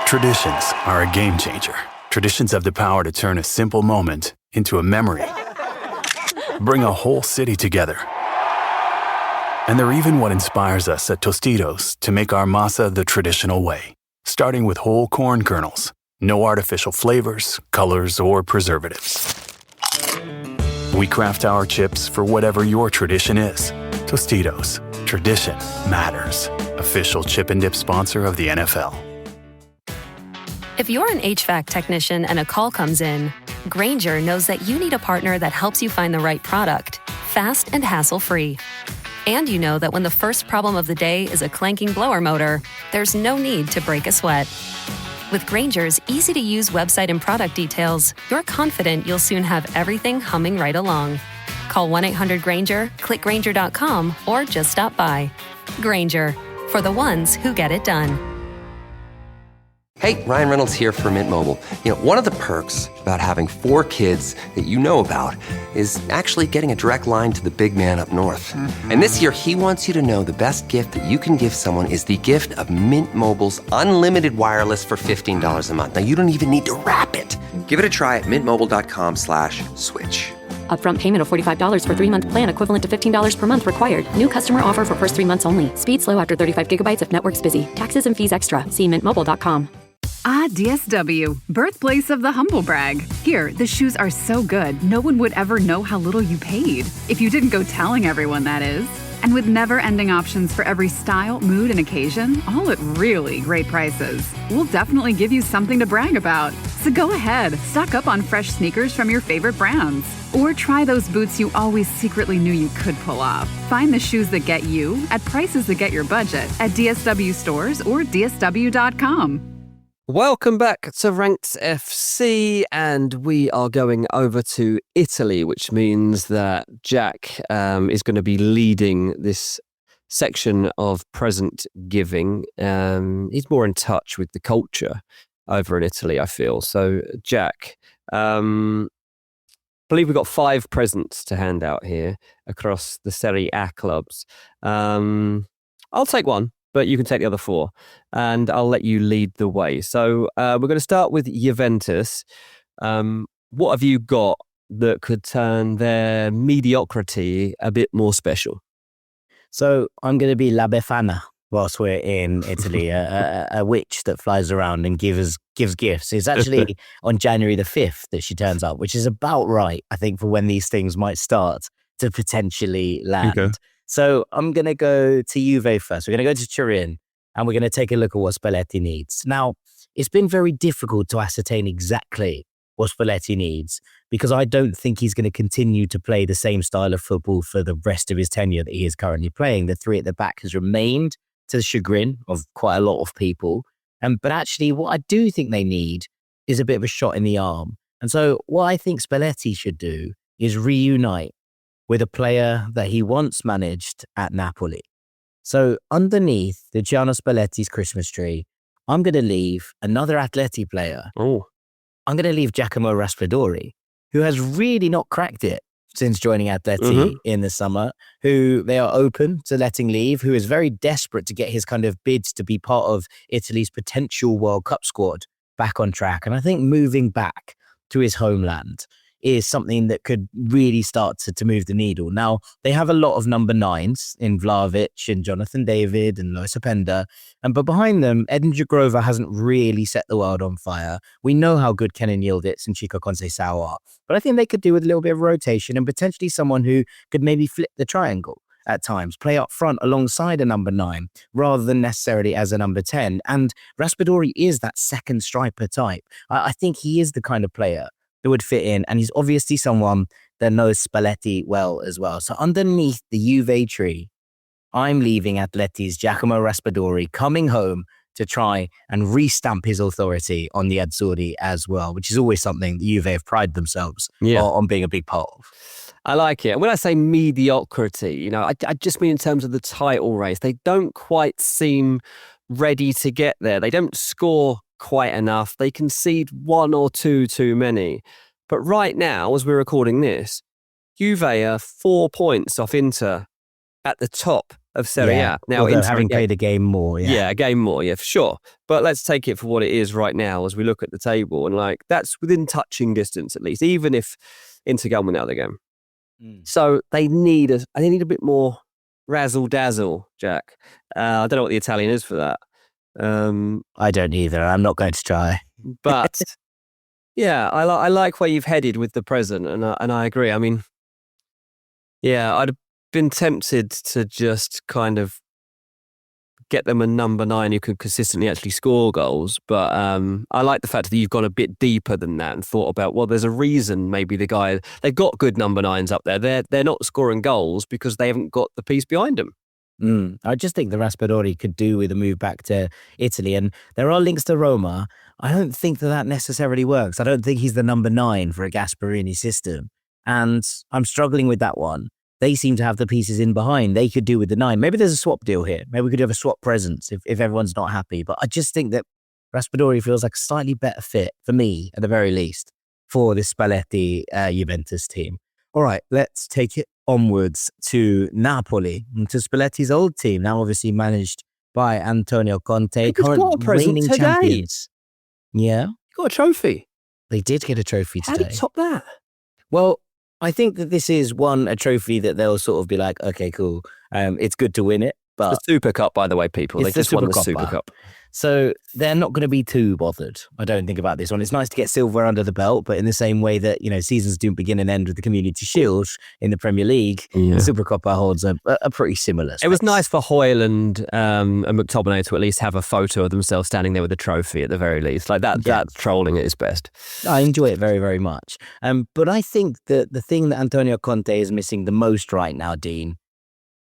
Traditions are a game changer. Traditions have the power to turn a simple moment into a memory. Bring a whole city together. And they're even what inspires us at Tostitos to make our masa the traditional way, starting with whole corn kernels. No artificial flavors, colors, or preservatives. We craft our chips for whatever your tradition is. Tostitos. Tradition matters. Official chip and dip sponsor of the NFL. If you're an HVAC technician and a call comes in, Grainger knows that you need a partner that helps you find the right product, fast and hassle-free. And you know that when the first problem of the day is a clanking blower motor, there's no need to break a sweat. With Grainger's easy-to-use website and product details, you're confident you'll soon have everything humming right along. Call 1-800-GRAINGER, click Grainger.com, or just stop by. Grainger, for the ones who get it done. Hey, Ryan Reynolds here for Mint Mobile. You know, one of the perks about having 4 kids that you know about is actually getting a direct line to the big man up north. Mm-hmm. And this year, he wants you to know the best gift that you can give someone is the gift of Mint Mobile's unlimited wireless for $15 a month. Now, you don't even need to wrap it. Give it a try at mintmobile.com/switch. Upfront payment of $45 for 3-month plan equivalent to $15 per month required. New customer offer for first 3 months only. Speed slow after 35 gigabytes if network's busy. Taxes and fees extra. See mintmobile.com. DSW, birthplace of the humble brag. Here, the shoes are so good, no one would ever know how little you paid. If you didn't go telling everyone, that is. And with never-ending options for every style, mood, and occasion, all at really great prices, we'll definitely give you something to brag about. So go ahead, stock up on fresh sneakers from your favorite brands. Or try those boots you always secretly knew you could pull off. Find the shoes that get you at prices that get your budget at DSW stores or DSW.com. Welcome back to Ranks FC, and we are going over to Italy, which means that Jack is going to be leading this section of present giving. He's more in touch with the culture over in Italy, I feel. So, Jack, I believe we've got 5 presents to hand out here across the Serie A clubs. I'll take one, but you can take the other 4, and I'll let you lead the way. So we're going to start with Juventus. What have you got that could turn their mediocrity a bit more special? So I'm going to be La Befana whilst we're in Italy, a witch that flies around and gives gifts. It's actually on January the 5th that she turns up, which is about right, I think, for when these things might start to potentially land. Okay. So I'm going to go to Juve first. We're going to go to Turin, and we're going to take a look at what Spalletti needs. Now, it's been very difficult to ascertain exactly what Spalletti needs, because I don't think he's going to continue to play the same style of football for the rest of his tenure that he is currently playing. The 3 at the back has remained to the chagrin of quite a lot of people. But actually, what I do think they need is a bit of a shot in the arm. And so what I think Spalletti should do is reunite with a player that he once managed at Napoli. So underneath the Gianni Spalletti's Christmas tree, I'm going to leave another Atleti player. Oh, I'm going to leave Giacomo Raspadori, who has really not cracked it since joining Atleti in the summer, who they are open to letting leave, who is very desperate to get his kind of bids to be part of Italy's potential World Cup squad back on track. And I think moving back to his homeland is something that could really start to move the needle. Now, they have a lot of number 9s in Vlahovic and Jonathan David and Lois Openda, but behind them, Edin Džegrova hasn't really set the world on fire. We know how good Kenan Yildiz and Chico Conceição are, but I think they could do with a little bit of rotation and potentially someone who could maybe flip the triangle at times, play up front alongside a number 9 rather than necessarily as a number 10. And Raspadori is that second striper type. I think he is the kind of player that would fit in, and he's obviously someone that knows Spalletti well as well. So underneath the Juve tree, I'm leaving Atleti's Giacomo Raspadori coming home to try and restamp his authority on the Azzurri as well, which is always something the Juve have prided themselves on being a big part of. I like it. And when I say mediocrity, I just mean in terms of the title race. They don't quite seem ready to get there. They don't score quite enough. They concede 1 or 2 too many. But right now, as we're recording this, Juve are 4 points off Inter at the top of Serie A. Now, Inter having played a game more. Yeah, a game more, for sure. But let's take it for what it is right now as we look at the table. And that's within touching distance at least, even if Inter go win the other game. So they need a bit more razzle dazzle, Jack. I don't know what the Italian is for that. I don't either. I'm not going to try. But yeah, I like where you've headed with the present, and I agree. I mean, yeah, I'd have been tempted to just kind of get them a number 9 who could consistently actually score goals. But I like the fact that you've gone a bit deeper than that and thought about, well, there's a reason maybe they've got good number 9s up there. They're not scoring goals because they haven't got the piece behind them. I just think the Raspadori could do with a move back to Italy, and there are links to Roma. I don't think that necessarily works. I don't think he's the number 9 for a Gasperini system, and I'm struggling with that one. They seem to have the pieces in behind. They could do with the 9. Maybe there's a swap deal here. Maybe we could have a swap presence if everyone's not happy. But I just think that Raspadori feels like a slightly better fit for me, at the very least, for this Spalletti Juventus team. All right, let's take it onwards to Napoli, to Spalletti's old team, now obviously managed by Antonio Conte, current reigning champions. Yeah. You got a trophy. They did get a trophy today. How did you top that? Well, I think that this is a trophy that they'll sort of be like, okay, cool. It's good to win it, but the Super Cup, by the way, people. They just won the Super Cup. So they're not going to be too bothered, I don't think, about this one. It's nice to get silver under the belt, but in the same way that, seasons do begin and end with the Community Shield in the Premier League, the Super Cup holds a pretty similar space. It was nice for Hoyle and McTominay to at least have a photo of themselves standing there with a trophy at the very least. Like that's trolling at its best. I enjoy it very, very much. But I think that the thing that Antonio Conte is missing the most right now, Dean,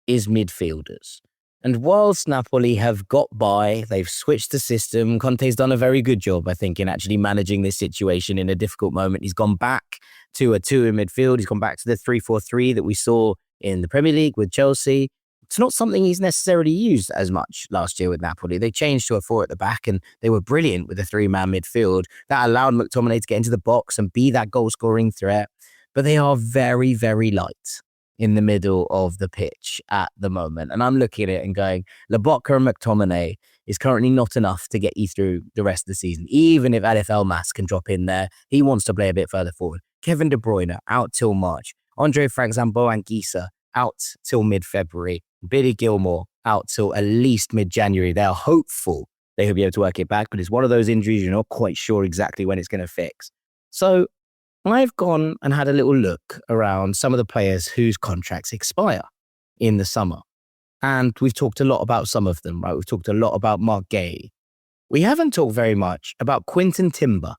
is midfielders. And whilst Napoli have got by, they've switched the system, Conte's done a very good job, I think, in actually managing this situation in a difficult moment. He's gone back to a 2 in midfield. He's gone back to the 3-4-3 that we saw in the Premier League with Chelsea. It's not something he's necessarily used as much last year with Napoli. They changed to a 4 at the back, and they were brilliant with a 3-man midfield. That allowed McTominay to get into the box and be that goal-scoring threat. But they are very, very light in the middle of the pitch at the moment. And I'm looking at it and going, Lobotka and McTominay is currently not enough to get you through the rest of the season. Even if Alif Elmas can drop in there, he wants to play a bit further forward. Kevin De Bruyne out till March. Andre Frank Zambo-Anguissa out till mid-February. Billy Gilmore out till at least mid-January. They are hopeful they will be able to work it back, but it's one of those injuries you're not quite sure exactly when it's going to fix. So I've gone and had a little look around some of the players whose contracts expire in the summer. And we've talked a lot about some of them, right? We've talked a lot about Marc Guéhi. We haven't talked very much about Quinton Timber,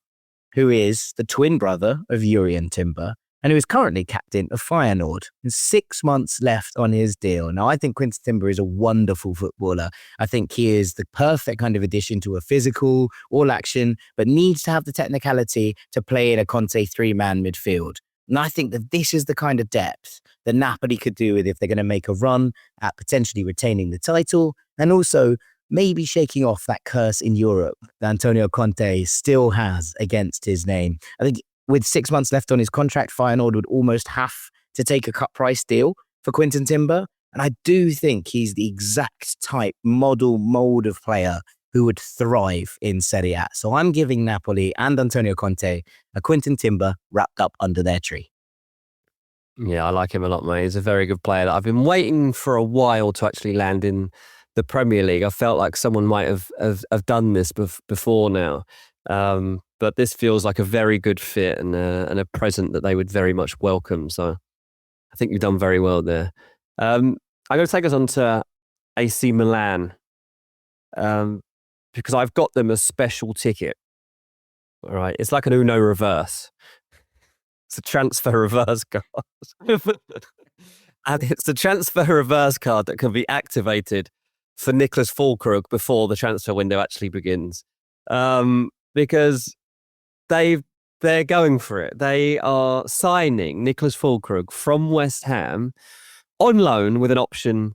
who is the twin brother of Jurrien Timber and who is currently captain of Feyenoord. And 6 months left on his deal. Now, I think Quinton Timber is a wonderful footballer. I think he is the perfect kind of addition to a physical, all action, but needs to have the technicality to play in a Conte 3-man midfield. And I think that this is the kind of depth that Napoli could do with if they're going to make a run at potentially retaining the title and also maybe shaking off that curse in Europe that Antonio Conte still has against his name. I think with 6 months left on his contract, Feyenoord would almost have to take a cut price deal for Quinton Timber. And I do think he's the exact type, mold of player who would thrive in Serie A. So I'm giving Napoli and Antonio Conte a Quinton Timber wrapped up under their tree. Yeah, I like him a lot, mate. He's a very good player. I've been waiting for a while to actually land in the Premier League. I felt like someone might have done this before now. But this feels like a very good fit and a present that they would very much welcome. So I think you've done very well there. I'm going to take us on to AC Milan because I've got them a special ticket. All right. It's like an Uno reverse. It's a transfer reverse card. And it's a transfer reverse card that can be activated for Niklas Füllkrug before the transfer window actually begins. Because they're going for it. They are signing Niklas Füllkrug from West Ham on loan with an option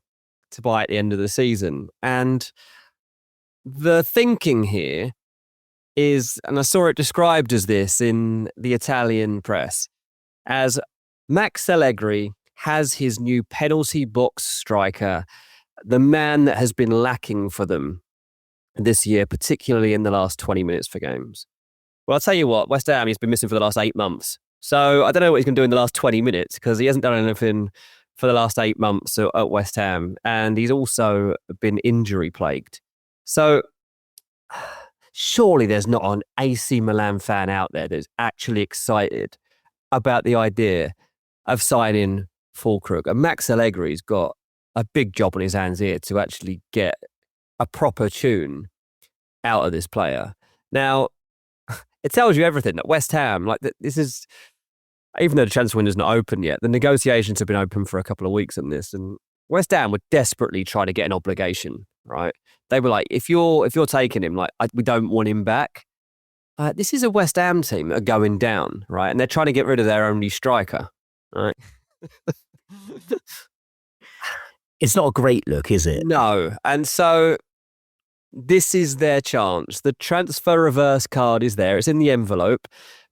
to buy at the end of the season. And the thinking here is, and I saw it described as this in the Italian press, as Max Allegri has his new penalty box striker, the man that has been lacking for them this year, particularly in the last 20 minutes for games. Well, I'll tell you what, West Ham, he's been missing for the last 8 months. So I don't know what he's going to do in the last 20 minutes because he hasn't done anything for the last 8 months at West Ham. And he's also been injury plagued. So surely there's not an AC Milan fan out there that's actually excited about the idea of signing Füllkrug. And Max Allegri's got a big job on his hands here to actually get a proper tune out of this player. Now, it tells you everything that West Ham, like this is, even though the transfer window's not open yet, the negotiations have been open for a couple of weeks on this, and West Ham were desperately trying to get an obligation, right? They were like, if you're taking him, like we don't want him back. This is a West Ham team that are going down, right? And they're trying to get rid of their only striker, right? It's not a great look, is it? No. And so this is their chance. The transfer reverse card is there. It's in the envelope,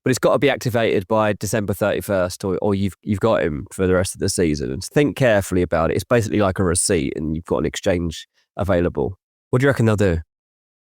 but it's got to be activated by December 31st or you've got him for the rest of the season. And think carefully about it. It's basically like a receipt and you've got an exchange available. What do you reckon they'll do?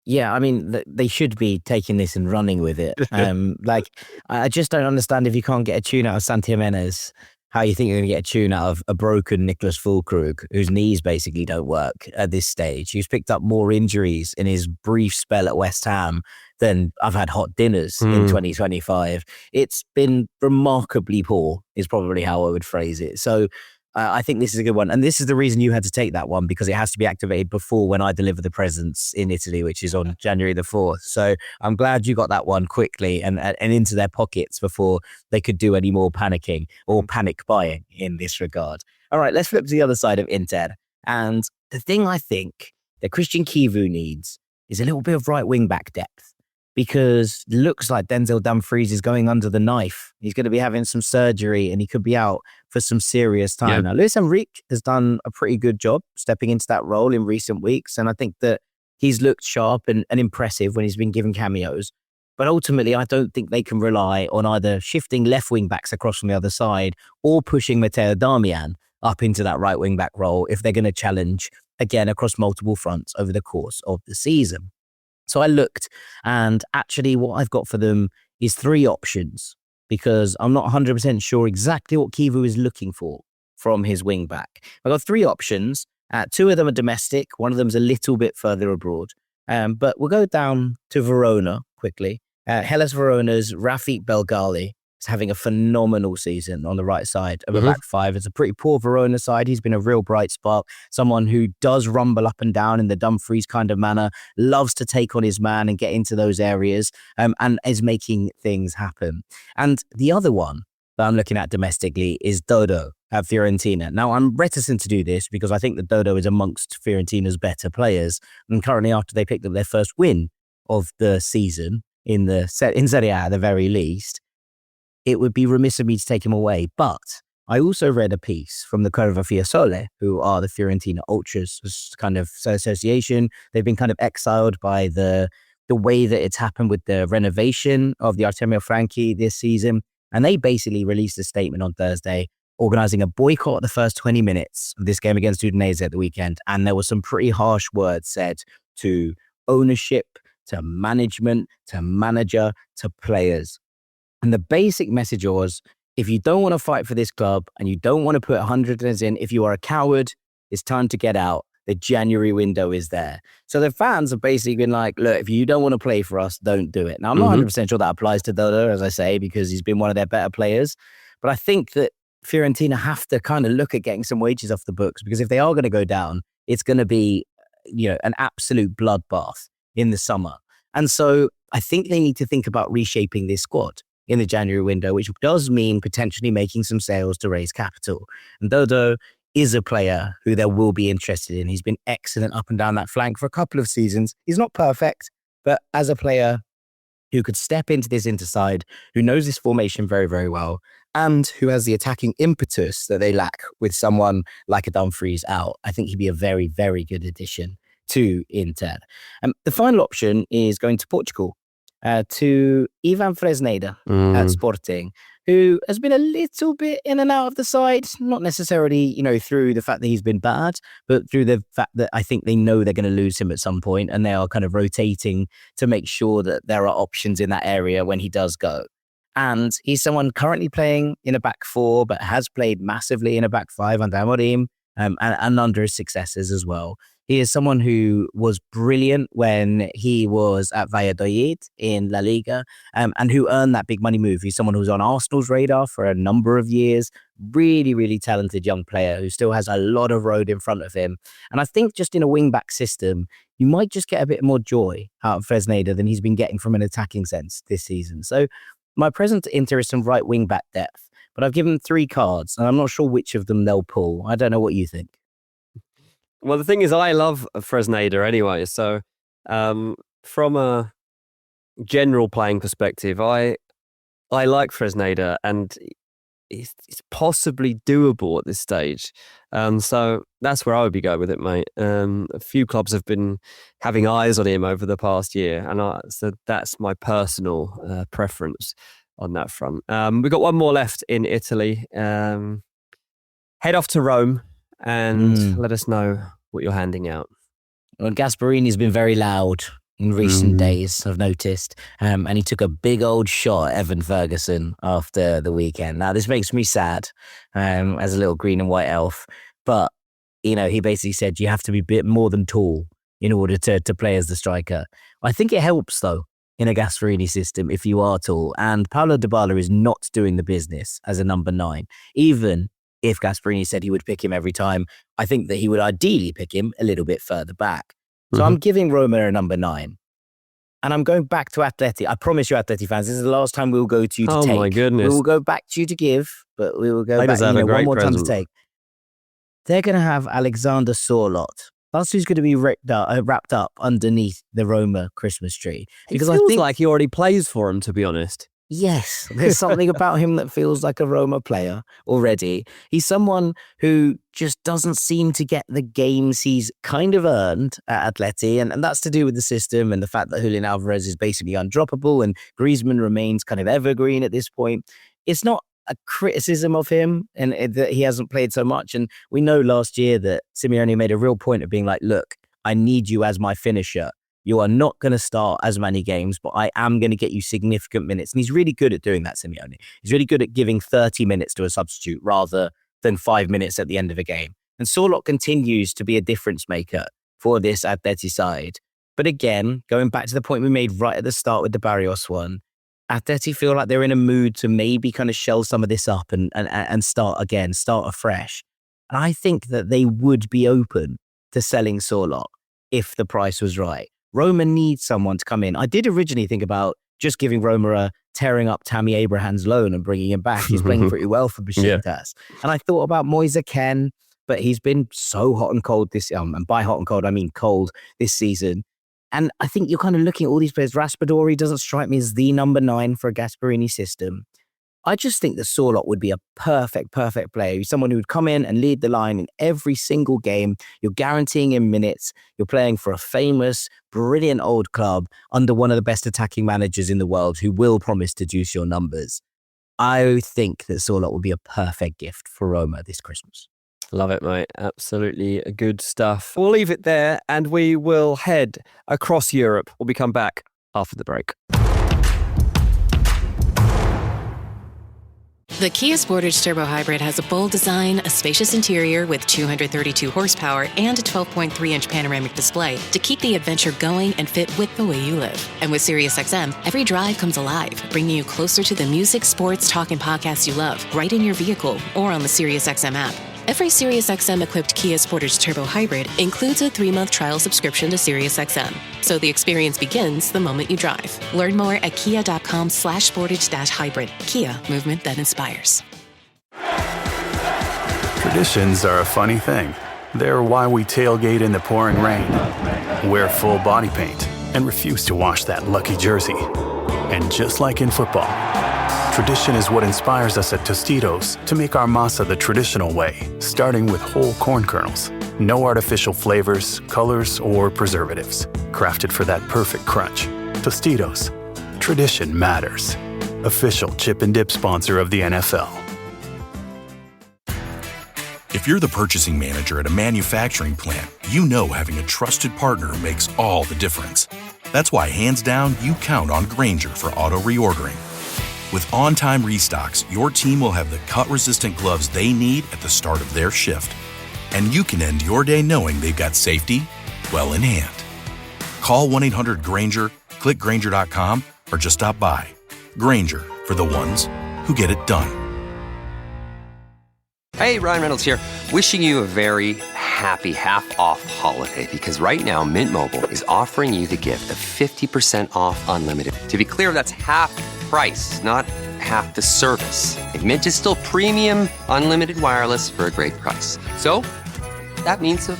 Yeah, I mean, they should be taking this and running with it. I just don't understand if you can't get a tune out of Santi Jimenez how you think you're going to get a tune out of a broken Nicholas Füllkrug, whose knees basically don't work at this stage. He's picked up more injuries in his brief spell at West Ham than I've had hot dinners in 2025. It's been remarkably poor, is probably how I would phrase it. So I think this is a good one. And this is the reason you had to take that one, because it has to be activated before when I deliver the presents in Italy, which is on January the 4th. So I'm glad you got that one quickly and into their pockets before they could do any more panicking or panic buying in this regard. All right, let's flip to the other side of Inter. And the thing I think that Christian Kivu needs is a little bit of right wing back depth, because it looks like Denzel Dumfries is going under the knife. He's going to be having some surgery and he could be out for some serious time. Yeah. Now, Luis Enrique has done a pretty good job stepping into that role in recent weeks. And I think that he's looked sharp and impressive when he's been given cameos. But ultimately, I don't think they can rely on either shifting left wing backs across from the other side or pushing Matteo Darmian up into that right wing back role if they're going to challenge again across multiple fronts over the course of the season. So I looked, and actually what I've got for them is 3 options, because I'm not 100% sure exactly what Kivu is looking for from his wing back. I've got 3 options. 2 of them are domestic. One of them is a little bit further abroad. But we'll go down to Verona quickly. Hellas Verona's Rafik Belgali is having a phenomenal season on the right side of a back 5. It's a pretty poor Verona side. He's been a real bright spark, someone who does rumble up and down in the Dumfries kind of manner, loves to take on his man and get into those areas, and is making things happen. And the other one that I'm looking at domestically is Dodo at Fiorentina. Now, I'm reticent to do this because I think that Dodo is amongst Fiorentina's better players. And currently, after they picked up their first win of the season in Serie A at the very least, it would be remiss of me to take him away. But I also read a piece from the Curva Fiesole, who are the Fiorentina Ultras kind of association. They've been kind of exiled by the way that it's happened with the renovation of the Artemio Franchi this season. And they basically released a statement on Thursday organizing a boycott of the first 20 minutes of this game against Udinese at the weekend. And there were some pretty harsh words said to ownership, to management, to manager, to players. And the basic message was, if you don't want to fight for this club and you don't want to put 100 in, if you are a coward, it's time to get out. The January window is there. So the fans have basically been like, look, if you don't want to play for us, don't do it. Now, I'm not 100% sure that applies to Dodo, as I say, because he's been one of their better players. But I think that Fiorentina have to kind of look at getting some wages off the books, because if they are going to go down, it's going to be, an absolute bloodbath in the summer. And so I think they need to think about reshaping this squad in the January window, which does mean potentially making some sales to raise capital. And Dodo is a player who they will be interested in. He's been excellent up and down that flank for a couple of seasons. He's not perfect, but as a player who could step into this interside, who knows this formation very, very well, and who has the attacking impetus that they lack with someone like a Dumfries out, I think he'd be a very, very good addition to Inter. The final option is going to Portugal, to Ivan Fresneda at Sporting, who has been a little bit in and out of the side, not necessarily, through the fact that he's been bad, but through the fact that I think they know they're going to lose him at some point, and they are kind of rotating to make sure that there are options in that area when he does go. And he's someone currently playing in a back 4, but has played massively in a back 5 under Amorim, and under his successors as well. He is someone who was brilliant when he was at Valladolid in La Liga, and who earned that big money move. He's someone who's on Arsenal's radar for a number of years. Really, really talented young player who still has a lot of road in front of him. And I think just in a wing-back system, you might just get a bit more joy out of Fresneda than he's been getting from an attacking sense this season. So my present Inter is some right wing-back depth, but I've given 3 cards, and I'm not sure which of them they'll pull. I don't know what you think. Well, the thing is, I love Fresneda anyway. So from a general playing perspective, I like Fresneda, and it's possibly doable at this stage. So that's where I would be going with it, mate. A few clubs have been having eyes on him over the past year, and so that's my personal preference on that front. We've got one more left in Italy. Head off to Rome and let us know what you're handing out. Well, Gasparini's been very loud in recent days, I've noticed. And he took a big old shot at Evan Ferguson after the weekend. Now, this makes me sad as a little green and white elf. But, he basically said you have to be a bit more than tall in order to play as the striker. I think it helps, though, in a Gasperini system if you are tall. And Paulo Dybala is not doing the business as a number 9. Even if Gasperini said he would pick him every time, I think that he would ideally pick him a little bit further back. So I'm giving Roma a number 9. And I'm going back to Atleti. I promise you, Atleti fans, this is the last time we'll go to you to take. Oh, my goodness. We will go back to you to give, but we will go They back deserve a one great more time to present. take. They're going to have Alexander Sorloth. That's who's going to be wrapped up underneath the Roma Christmas tree. Because I think like he already plays for him, to be honest. Yes, there's something about him that feels like a Roma player already. He's someone who just doesn't seem to get the games he's kind of earned at Atleti, and that's to do with the system and the fact that Julian Alvarez is basically undroppable and Griezmann remains kind of evergreen at this point. It's not a criticism of him and that he hasn't played so much. And we know last year that Simeone made a real point of being like, look, I need you as my finisher. You are not going to start as many games, but I am going to get you significant minutes. And he's really good at doing that, Simeone. He's really good at giving 30 minutes to a substitute rather than 5 minutes at the end of a game. And Sorloth continues to be a difference maker for this Atleti side. But again, going back to the point we made right at the start with the Barrios one, Atleti feel like they're in a mood to maybe kind of shell some of this up and start again, start afresh. And I think that they would be open to selling Sorloth if the price was right. Roma needs someone to come in. I did originally think about just giving Roma tearing up Tammy Abraham's loan and bringing him back. He's playing pretty well for Besiktas. Yeah. And I thought about Moise Kean, but he's been so hot and cold this, and by hot and cold, I mean cold this season. And I think you're kind of looking at all these players. Raspadori doesn't strike me as the number 9 for a Gasperini system. I just think that Sorloth would be a perfect player. He's someone who would come in and lead the line in every single game. You're guaranteeing him minutes. You're playing for a famous, brilliant old club under one of the best attacking managers in the world who will promise to juice your numbers. I think that Sorloth would be a perfect gift for Roma this Christmas. Love it, mate. Absolutely good stuff. We'll leave it there and we will head across Europe. We'll be come back after the break. The Kia Sportage Turbo Hybrid has a bold design, a spacious interior with 232 horsepower and a 12.3-inch panoramic display to keep the adventure going and fit with the way you live. And with SiriusXM, every drive comes alive, bringing you closer to the music, sports, talk, and podcasts you love right in your vehicle or on the SiriusXM app. Every SiriusXM-equipped Kia Sportage Turbo Hybrid includes a 3-month trial subscription to SiriusXM, so the experience begins the moment you drive. Learn more at kia.com/sportage-hybrid. Kia, movement that inspires. Traditions are a funny thing. They're why we tailgate in the pouring rain, wear full body paint, and refuse to wash that lucky jersey. And just like in football, tradition is what inspires us at Tostitos to make our masa the traditional way, starting with whole corn kernels. No artificial flavors, colors, or preservatives. Crafted for that perfect crunch. Tostitos. Tradition matters. Official chip and dip sponsor of the NFL. If you're the purchasing manager at a manufacturing plant, you know having a trusted partner makes all the difference. That's why, hands down, you count on Grainger for auto reordering. With on-time restocks, your team will have the cut-resistant gloves they need at the start of their shift. And you can end your day knowing they've got safety well in hand. Call 1-800-GRAINGER, click Grainger.com, or just stop by. Grainger, for the ones who get it done. Hey, Ryan Reynolds here. Wishing you a very happy half-off holiday because right now Mint Mobile is offering you the gift of 50% off unlimited. To be clear, that's half price, not half the service. And Mint is still premium unlimited wireless for a great price. So that means a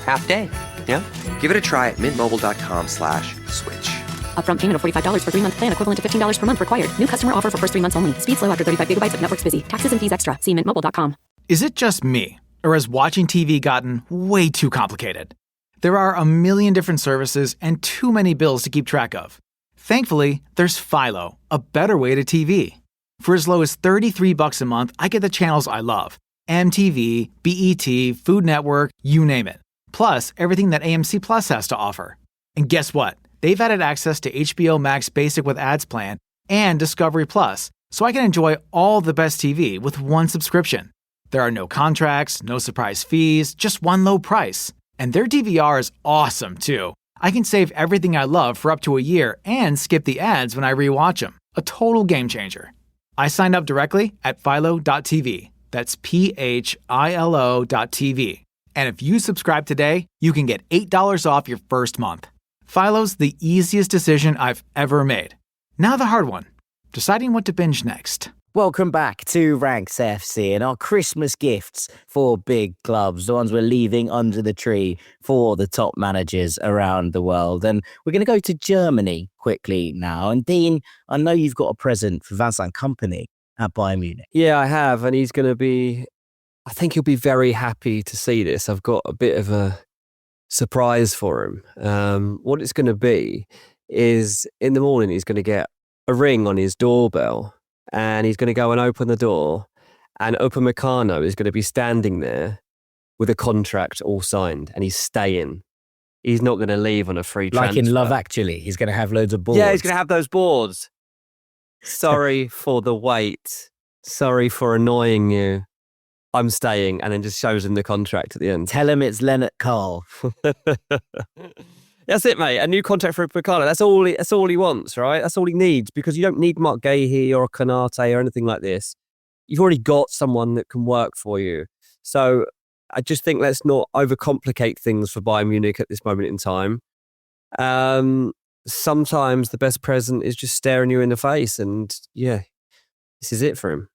half day. Yeah? Give it a try at mintmobile.com/switch. Upfront payment of $45 for 3-month plan equivalent to $15 per month required. New customer offer for first 3 months only. Speed slow after 35 gigabytes if network's busy. Taxes and fees extra. See mintmobile.com. Is it just me? Or has watching TV gotten way too complicated? There are a million different services and too many bills to keep track of. Thankfully, there's Philo, a better way to TV. For as low as $33 a month, I get the channels I love. MTV, BET, Food Network, you name it. Plus, everything that AMC Plus has to offer. And guess what? they've added access to HBO Max Basic with Ads Plan and Discovery Plus, so I can enjoy all the best TV with one subscription. There are no contracts, no surprise fees, just one low price. And their DVR is awesome, too. I can save everything I love for up to a year and skip the ads when I rewatch them. A total game changer. I signed up directly at philo.tv. That's philo.tv. And if you subscribe today, you can get $8 off your first month. Philo's the easiest decision I've ever made. Now the hard one. Deciding what to binge next. Welcome back to Ranks FC and our Christmas gifts for big clubs, the ones we're leaving under the tree for the top managers around the world. And we're going to go to Germany quickly now. And Dean, I know you've got a present for Vincent Kompany at Bayern Munich. Yeah, I have. And he's going to be, I think he'll be very happy to see this. I've got a bit of a surprise for him. What it's going to be is in the morning, he's going to get a ring on his doorbell. And he's going to go and open the door, and Upamecano is going to be standing there with a contract all signed, and he's staying. He's not going to leave on a free transfer. Like in Love Actually, he's going to have loads of boards. Yeah, he's going to have those boards. Sorry for the wait. Sorry for annoying you. I'm staying, and then just shows him the contract at the end. Tell him it's Leonard Carl. That's it, mate. A new contract for Upamecano. That's all he wants, right? That's all he needs, because you don't need Mark Gahey or Konate or anything like this. You've already got someone that can work for you. So I just think let's not overcomplicate things for Bayern Munich at this moment in time. Sometimes the best present is just staring you in the face, and yeah, this is it for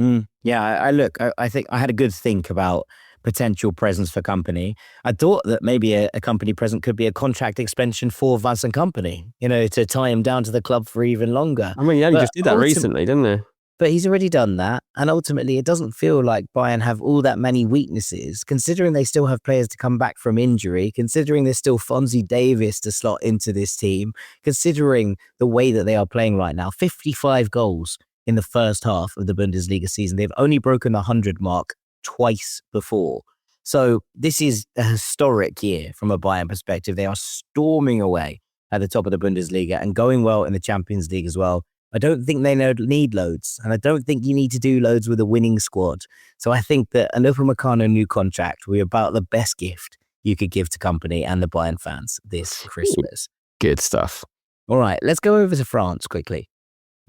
him. Yeah, I think I had a good think about potential presents for Kompany. I thought that maybe a Kompany present could be a contract extension for Vincent Kompany, to tie him down to the club for even longer. I mean, he only just did that recently, didn't he? But he's already done that. And ultimately, it doesn't feel like Bayern have all that many weaknesses, considering they still have players to come back from injury, considering there's still Fonzie Davis to slot into this team, considering the way that they are playing right now. 55 goals in the first half of the Bundesliga season. They've only broken the 100 mark twice before. So this is a historic year from a Bayern perspective. They are storming away at the top of the Bundesliga and going well in the Champions League as well. I don't think they need loads, and I don't think you need to do loads with a winning squad. So I think that an Upamecano new contract will be about the best gift you could give to Kompany and the Bayern fans this Christmas. Good stuff. All right, let's go over to France quickly,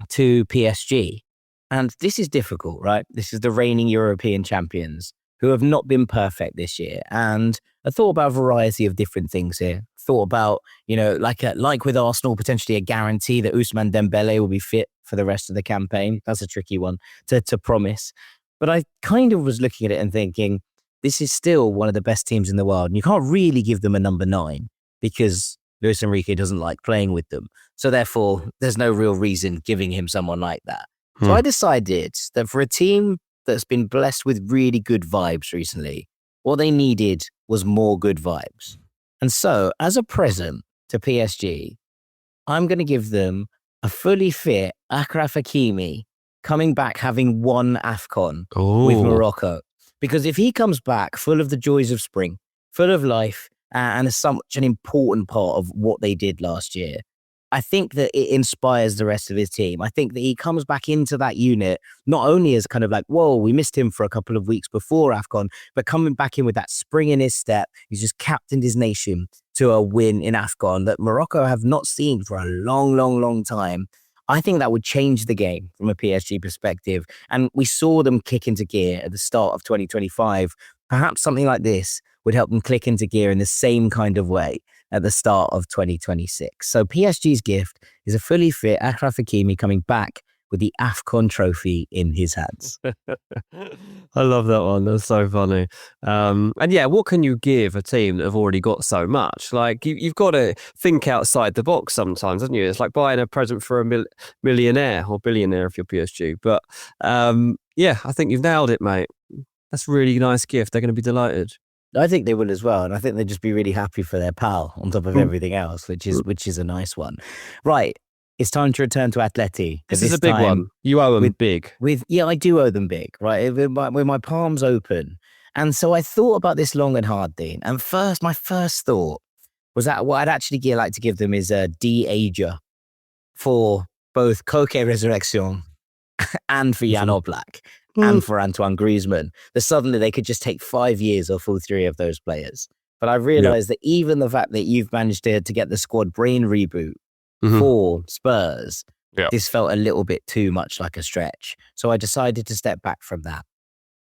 to PSG. And this is difficult, right? This is the reigning European champions who have not been perfect this year. And I thought about a variety of different things here. Thought about, like with Arsenal, potentially a guarantee that Ousmane Dembele will be fit for the rest of the campaign. That's a tricky one to promise. But I kind of was looking at it and thinking, this is still one of the best teams in the world. And you can't really give them a number 9 because Luis Enrique doesn't like playing with them. So therefore, there's no real reason giving him someone like that. So I decided that for a team that's been blessed with really good vibes recently, what they needed was more good vibes. And so, as a present to PSG, I'm going to give them a fully fit Achraf Hakimi coming back having won AFCON with Morocco. Because if he comes back full of the joys of spring, full of life, and is such an important part of what they did last year, I think that it inspires the rest of his team. I think that he comes back into that unit, not only as kind of like, whoa, we missed him for a couple of weeks before AFCON, but coming back in with that spring in his step. He's just captained his nation to a win in AFCON that Morocco have not seen for a long, long, long time. I think that would change the game from a PSG perspective. And we saw them kick into gear at the start of 2025. Perhaps something like this would help them click into gear in the same kind of way at the start of 2026. So PSG's gift is a fully fit Achraf Hakimi coming back with the AFCON trophy in his hands. I love that one. That's so funny. And yeah, what can you give a team that have already got so much? Like you've got to think outside the box sometimes, haven't you? It's like buying a present for a millionaire or billionaire if you're PSG. But yeah, I think you've nailed it, mate. That's a really nice gift. They're going to be delighted. I think they will as well, and I think they'd just be really happy for their pal on top of everything else, which is a nice one. Right, it's time to return to Atleti. This is a big one. You owe them big. I do owe them big, right? With my palms open, and so I thought about this long and hard, Dean. And my first thought was that what I'd actually like to give them is a de-ager for both Koke Resurrection and for Jan Oblak and for Antoine Griezmann, that suddenly they could just take 5 years off all three of those players. But I realized that even the fact that you've managed to get the squad brain reboot for Spurs, this felt a little bit too much like a stretch. So I decided to step back from that.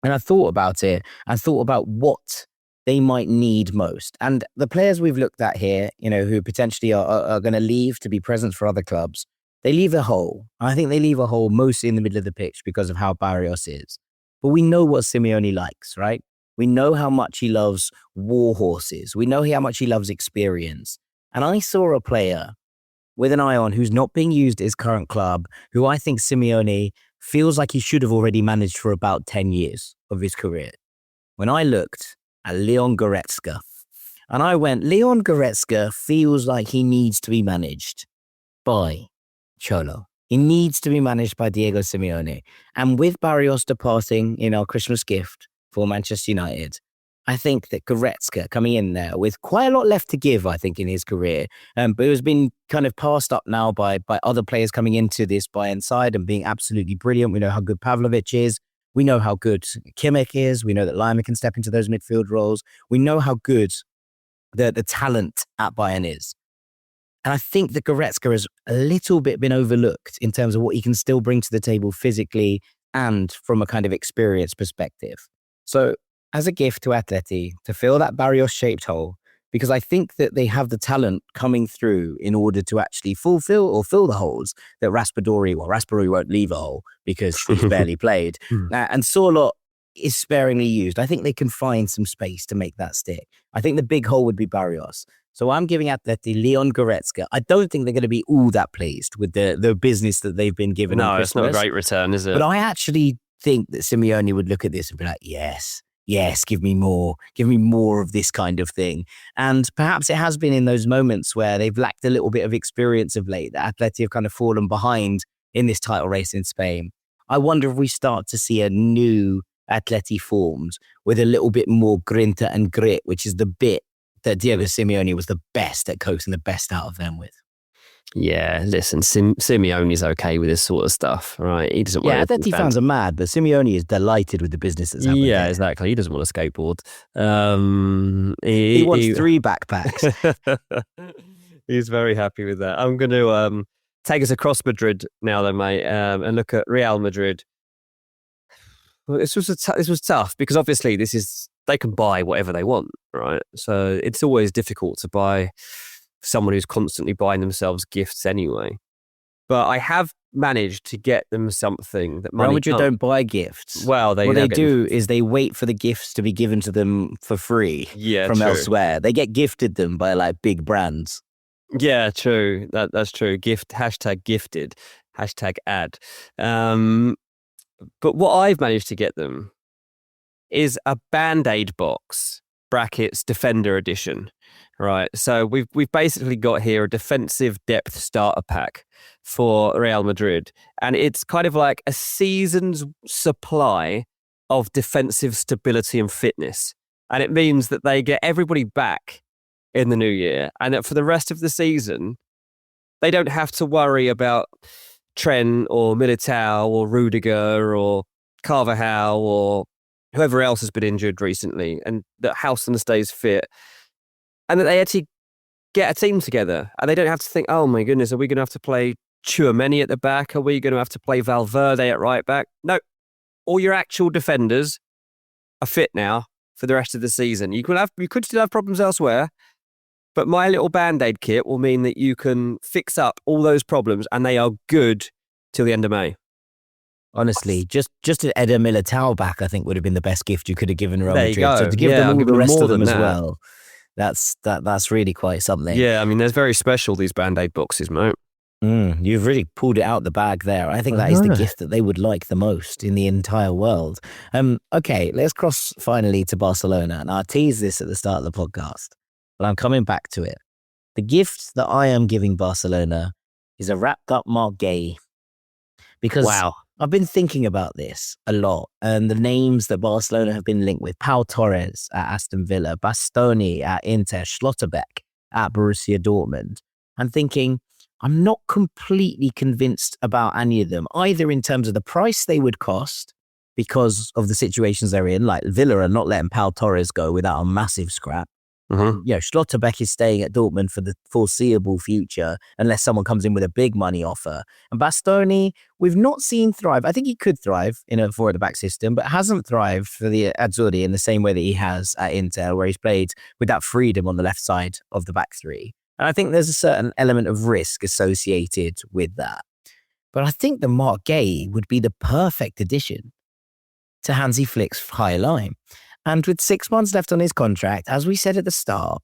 And I thought about it. I thought about what they might need most. And the players we've looked at here, who potentially are going to leave to be present for other clubs, they leave a hole. I think they leave a hole mostly in the middle of the pitch because of how Barrios is. But we know what Simeone likes, right? We know how much he loves war horses. We know how much he loves experience. And I saw a player with an eye on who's not being used at his current club, who I think Simeone feels like he should have already managed for about 10 years of his career. When I looked at Leon Goretzka, and I went, Leon Goretzka feels like he needs to be managed by Cholo. He needs to be managed by Diego Simeone. And with Barrios departing in our Christmas gift for Manchester United, I think that Goretzka coming in there with quite a lot left to give, I think, in his career, but it has been kind of passed up now by other players coming into this Bayern side and being absolutely brilliant. We know how good Pavlovic is. We know how good Kimmich is. We know that Lima can step into those midfield roles. We know how good the talent at Bayern is. And I think that Goretzka has a little bit been overlooked in terms of what he can still bring to the table physically and from a kind of experience perspective. So as a gift to Atleti to fill that Barrios-shaped hole, because I think that they have the talent coming through in order to actually fill the holes that Raspadori won't leave a hole because he's barely played. And Sorloth is sparingly used. I think they can find some space to make that stick. I think the big hole would be Barrios. So I'm giving Atleti Leon Goretzka. I don't think they're going to be all that pleased with the business that they've been given. No, it's not a great return, is it? But I actually think that Simeone would look at this and be like, yes, give me more of this kind of thing. And perhaps it has been in those moments where they've lacked a little bit of experience of late, that Atleti have kind of fallen behind in this title race in Spain. I wonder if we start to see a new Atleti formed with a little bit more grinta and grit, which is the bit that Diego Simeone was the best at coaxing the best out of them with. Yeah, listen, Simeone's okay with this sort of stuff, right? He doesn't want. Yeah, Atleti fans are mad, but Simeone is delighted with the business that's happening. Yeah, exactly. He doesn't want a skateboard. He wants 3 backpacks. He's very happy with that. I'm going to take us across Madrid now, then, mate, and look at Real Madrid. Well, this was tough because obviously they can buy whatever they want, right? So it's always difficult to buy someone who's constantly buying themselves gifts anyway. But I have managed to get them something that money Madrid don't buy gifts. Well, what they do is they wait for the gifts to be given to them for free from elsewhere. They get gifted them by like big brands. Yeah, true. That's true. #gifted, #ad. But what I've managed to get them is a Band-Aid box, brackets Defender Edition, right? So we've basically got here a defensive depth starter pack for Real Madrid, and it's kind of like a season's supply of defensive stability and fitness. And it means that they get everybody back in the new year, and that for the rest of the season, they don't have to worry about Trent or Militao or Rudiger or Carvajal or whoever else has been injured recently, and that Housen stays fit, and that they actually get a team together, and they don't have to think, oh my goodness, are we going to have to play Tchouaméni at the back? Are we going to have to play Valverde at right back? No, all your actual defenders are fit now for the rest of the season. You could still have problems elsewhere, but my little Band-Aid kit will mean that you can fix up all those problems, and they are good till the end of May. Honestly, just to Eder Militao back, I think would have been the best gift you could have given Real There Madrid. you go. So to give Yeah, them I'll all give the them rest more of them than as that. well, that's really quite something. Yeah, I mean, they're very special, these Band-Aid boxes, mate. You've really pulled it out the bag there. I think that is the gift that they would like the most in the entire world. Okay, let's cross finally to Barcelona. And I teased this at the start of the podcast, but I'm coming back to it. The gift that I am giving Barcelona is a wrapped up Margay. Because I've been thinking about this a lot, and the names that Barcelona have been linked with: Pau Torres at Aston Villa, Bastoni at Inter, Schlotterbeck at Borussia Dortmund and thinking, I'm not completely convinced about any of them, either in terms of the price they would cost because of the situations they're in, like Villa are not letting Pau Torres go without a massive scrap. Schlotterbeck is staying at Dortmund for the foreseeable future unless someone comes in with a big money offer. And Bastoni, we've not seen thrive. I think he could thrive in a four-at-the-back system, but hasn't thrived for the Azzurri in the same way that he has at Inter, where he's played with that freedom on the left side of the back three. And I think there's a certain element of risk associated with that. But I think the Marc Guéhi would be the perfect addition to Hansi Flick's high line. And with 6 months left on his contract, as we said at the start,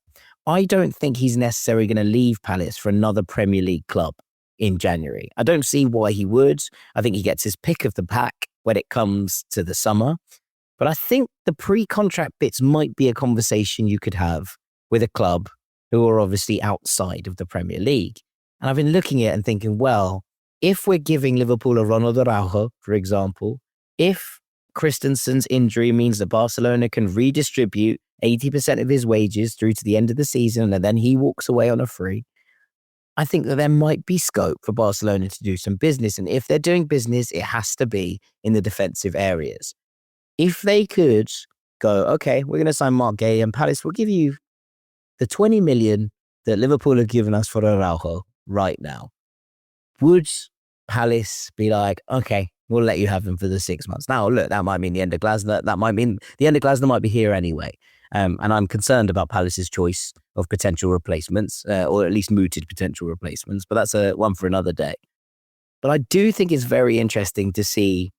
I don't think he's necessarily going to leave Palace for another Premier League club in January. I don't see why he would. I think he gets his pick of the pack when it comes to the summer. But I think the pre-contract bits might be a conversation you could have with a club who are obviously outside of the Premier League. And I've been looking at it and thinking, well, if we're giving Liverpool a Ronald Araujo, for example, if Christensen's injury means that Barcelona can redistribute 80% of his wages through to the end of the season and then he walks away on a free, I think that there might be scope for Barcelona to do some business. And if they're doing business, it has to be in the defensive areas. If they could go, okay, we're going to sign Marc Guéhi and Palace will give you the 20 million that Liverpool have given us for Araujo right now, would Palace be like, okay, we'll let you have him for the 6 months? Now, look, that might mean the end of Glasner. That might mean the end of Glasner might be here anyway. And I'm concerned about Palace's choice of potential replacements, or at least mooted potential replacements. But that's one for another day. But I do think it's very interesting to see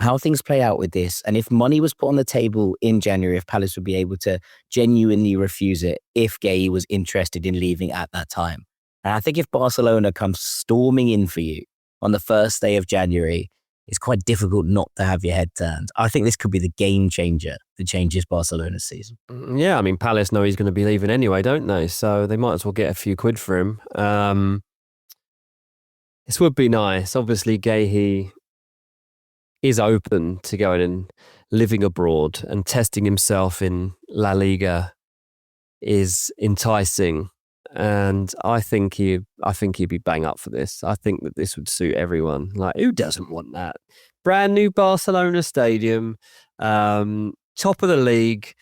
how things play out with this. And if money was put on the table in January, if Palace would be able to genuinely refuse it if Guéhi was interested in leaving at that time. And I think if Barcelona comes storming in for you on the first day of January, it's quite difficult not to have your head turned. I think this could be the game changer that changes Barcelona's season. Yeah, I mean, Palace know he's going to be leaving anyway, don't they? So they might as well get a few quid for him. This would be nice. Obviously, Guéhi is open to going and living abroad, and testing himself in La Liga is enticing. And I think he'd be bang up for this. I think that this would suit everyone. Like, who doesn't want that? Brand new Barcelona stadium, top of the league.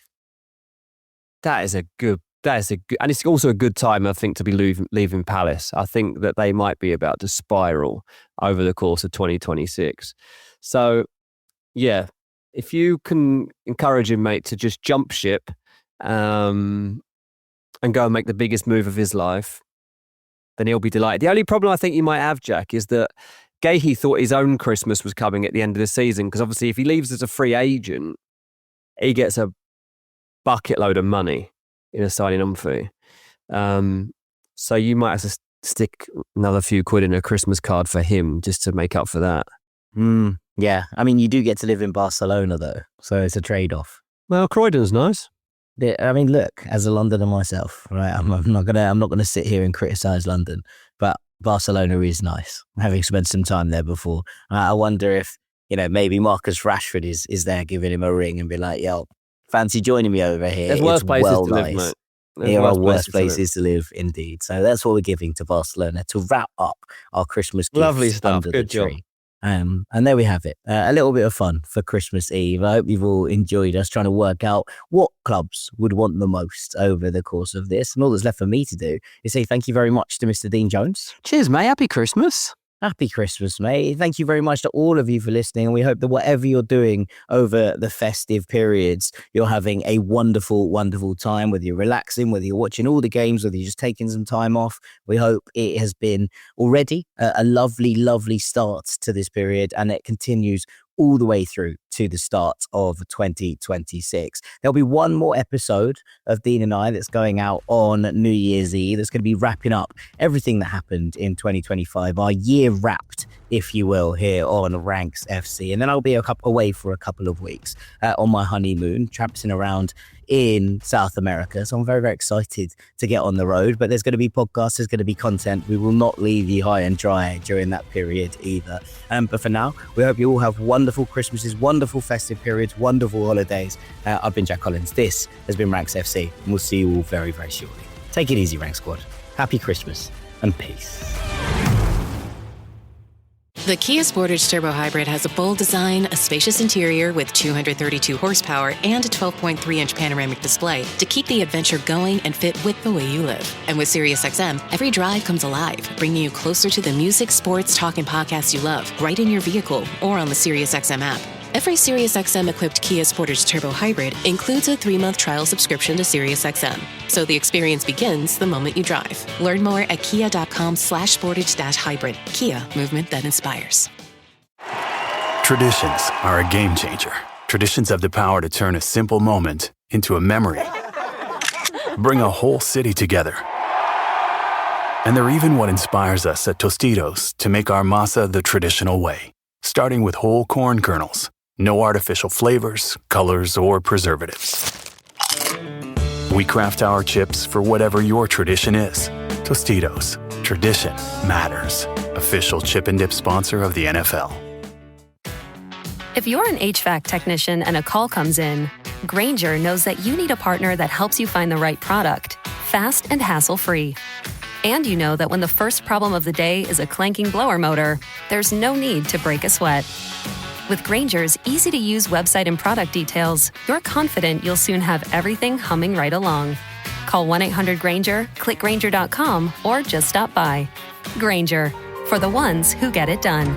That is a good, and it's also a good time, I think, to be leaving Palace. I think that they might be about to spiral over the course of 2026. So, yeah, if you can encourage him, mate, to just jump ship, and go and make the biggest move of his life, then he'll be delighted. The only problem I think you might have, Jack, is that Guéhi thought his own Christmas was coming at the end of the season, because obviously if he leaves as a free agent, he gets a bucket load of money in a signing on fee. So you might have to stick another few quid in a Christmas card for him just to make up for that. Yeah, I mean, you do get to live in Barcelona though, so it's a trade-off. Well, Croydon's nice. I mean, look, as a Londoner myself, right? I'm not gonna sit here and criticize London, but Barcelona is nice. Having spent some time there before, I wonder if maybe Marcus Rashford is there giving him a ring and be like, "Yo, fancy joining me over here?" There's worse places to live, mate. There are worse places to live, indeed. So that's what we're giving to Barcelona to wrap up our Christmas gifts. Lovely stuff. Under Good the job. tree. And there we have it. A little bit of fun for Christmas Eve. I hope you've all enjoyed us trying to work out what clubs would want the most over the course of this. And all that's left for me to do is say thank you very much to Mr. Dean Jones. Cheers, mate. Happy Christmas. Happy Christmas, mate. Thank you very much to all of you for listening. And we hope that whatever you're doing over the festive periods, you're having a wonderful, wonderful time, whether you're relaxing, whether you're watching all the games, whether you're just taking some time off. We hope it has been already a lovely, lovely start to this period, and it continues all the way through to the start of 2026. There'll be one more episode of Dean and I that's going out on New Year's Eve. That's going to be wrapping up everything that happened in 2025, our year wrapped, if you will, here on Ranks FC. And then I'll be away for a couple of weeks on my honeymoon, traipsing around in South America. So I'm very, very excited to get on the road, but there's going to be podcasts, there's going to be content. We will not leave you high and dry during that period either. But for now, we hope you all have wonderful Christmases, wonderful festive periods, wonderful holidays. I've been Jack Collins. This has been Ranks FC, and we'll see you all very, very shortly. Take it easy, Rank Squad. Happy Christmas and peace. The Kia Sportage Turbo Hybrid has a bold design, a spacious interior with 232 horsepower, and a 12.3-inch panoramic display to keep the adventure going and fit with the way you live. And with SiriusXM, every drive comes alive, bringing you closer to the music, sports, talk, and podcasts you love, right in your vehicle or on the SiriusXM app. Every SiriusXM-equipped Kia Sportage Turbo Hybrid includes a 3-month trial subscription to SiriusXM, so the experience begins the moment you drive. Learn more at kia.com/sportage-hybrid. Kia, movement that inspires. Traditions are a game changer. Traditions have the power to turn a simple moment into a memory. Bring a whole city together. And they're even what inspires us at Tostitos to make our masa the traditional way, starting with whole corn kernels. No artificial flavors, colors, or preservatives. We craft our chips for whatever your tradition is. Tostitos. Tradition matters. Official chip and dip sponsor of the NFL. If you're an HVAC technician and a call comes in, Grainger knows that you need a partner that helps you find the right product, fast and hassle-free. And you know that when the first problem of the day is a clanking blower motor, there's no need to break a sweat. With Grainger's easy-to-use website and product details, you're confident you'll soon have everything humming right along. Call 1-800-GRAINGER, click Grainger.com, or just stop by. Grainger, for the ones who get it done.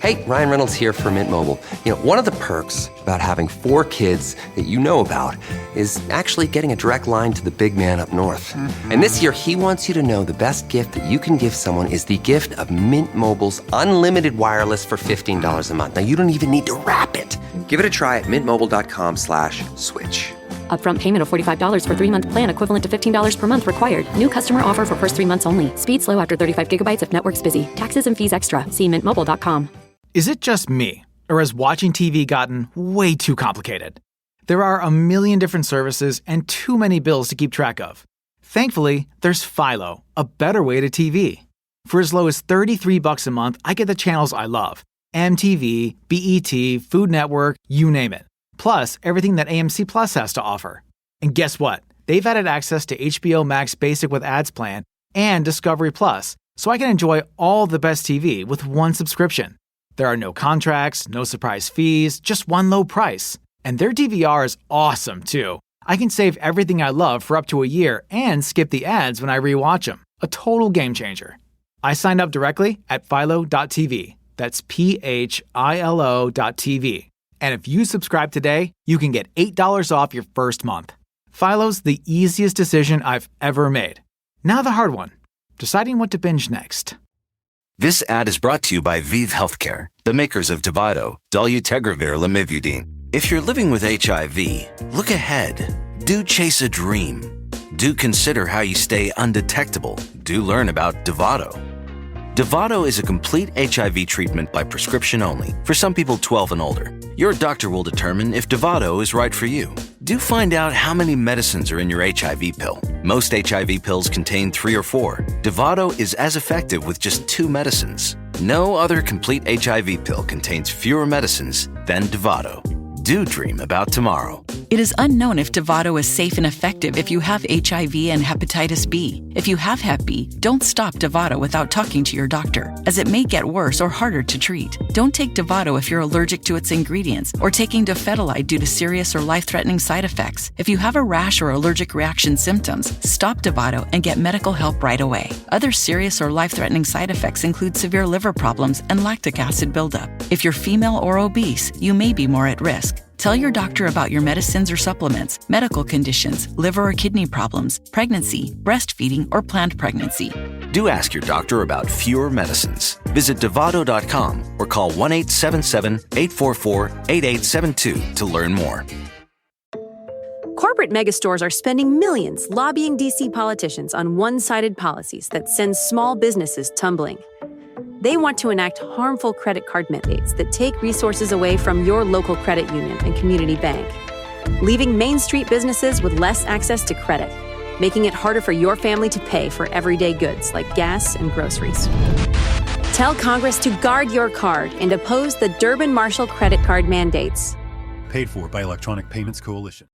Hey, Ryan Reynolds here for Mint Mobile. You know, one of the perks about having 4 kids that you know about is actually getting a direct line to the big man up north. And this year, he wants you to know the best gift that you can give someone is the gift of Mint Mobile's unlimited wireless for $15 a month. Now, you don't even need to wrap it. Give it a try at mintmobile.com/switch. Upfront payment of $45 for 3-month plan equivalent to $15 per month required. New customer offer for first 3 months only. Speed slow after 35 gigabytes if network's busy. Taxes and fees extra. See mintmobile.com. Is it just me, or has watching TV gotten way too complicated? There are a million different services and too many bills to keep track of. Thankfully, there's Philo, a better way to TV. For as low as $33 a month, I get the channels I love. MTV, BET, Food Network, you name it. Plus, everything that AMC Plus has to offer. And guess what? They've added access to HBO Max Basic with Ads Plan and Discovery Plus, so I can enjoy all the best TV with one subscription. There are no contracts, no surprise fees, just one low price. And their DVR is awesome, too. I can save everything I love for up to a year and skip the ads when I rewatch them. A total game changer. I signed up directly at philo.tv. That's philo.tv. And if you subscribe today, you can get $8 off your first month. Philo's the easiest decision I've ever made. Now the hard one. Deciding what to binge next. This ad is brought to you by Vive Healthcare, the makers of Dovato, dolutegravir, lamivudine. If you're living with HIV, look ahead. Do chase a dream. Do consider how you stay undetectable. Do learn about Dovato. Dovato is a complete HIV treatment by prescription only for some people 12 and older. Your doctor will determine if Dovato is right for you. Do find out how many medicines are in your HIV pill. Most HIV pills contain 3 or 4. Dovato is as effective with just 2 medicines. No other complete HIV pill contains fewer medicines than Dovato. Do dream about tomorrow. It is unknown if Dovato is safe and effective if you have HIV and hepatitis B. If you have Hep B, don't stop Dovato without talking to your doctor, as it may get worse or harder to treat. Don't take Dovato if you're allergic to its ingredients or taking dofetilide due to serious or life-threatening side effects. If you have a rash or allergic reaction symptoms, stop Dovato and get medical help right away. Other serious or life-threatening side effects include severe liver problems and lactic acid buildup. If you're female or obese, you may be more at risk. Tell your doctor about your medicines or supplements, medical conditions, liver or kidney problems, pregnancy, breastfeeding, or planned pregnancy. Do ask your doctor about fewer medicines. Visit Dovato.com or call 1-877-844-8872 to learn more. Corporate megastores are spending millions lobbying DC politicians on one-sided policies that send small businesses tumbling. They want to enact harmful credit card mandates that take resources away from your local credit union and community bank, leaving Main Street businesses with less access to credit, making it harder for your family to pay for everyday goods like gas and groceries. Tell Congress to guard your card and oppose the Durbin-Marshall credit card mandates. Paid for by Electronic Payments Coalition.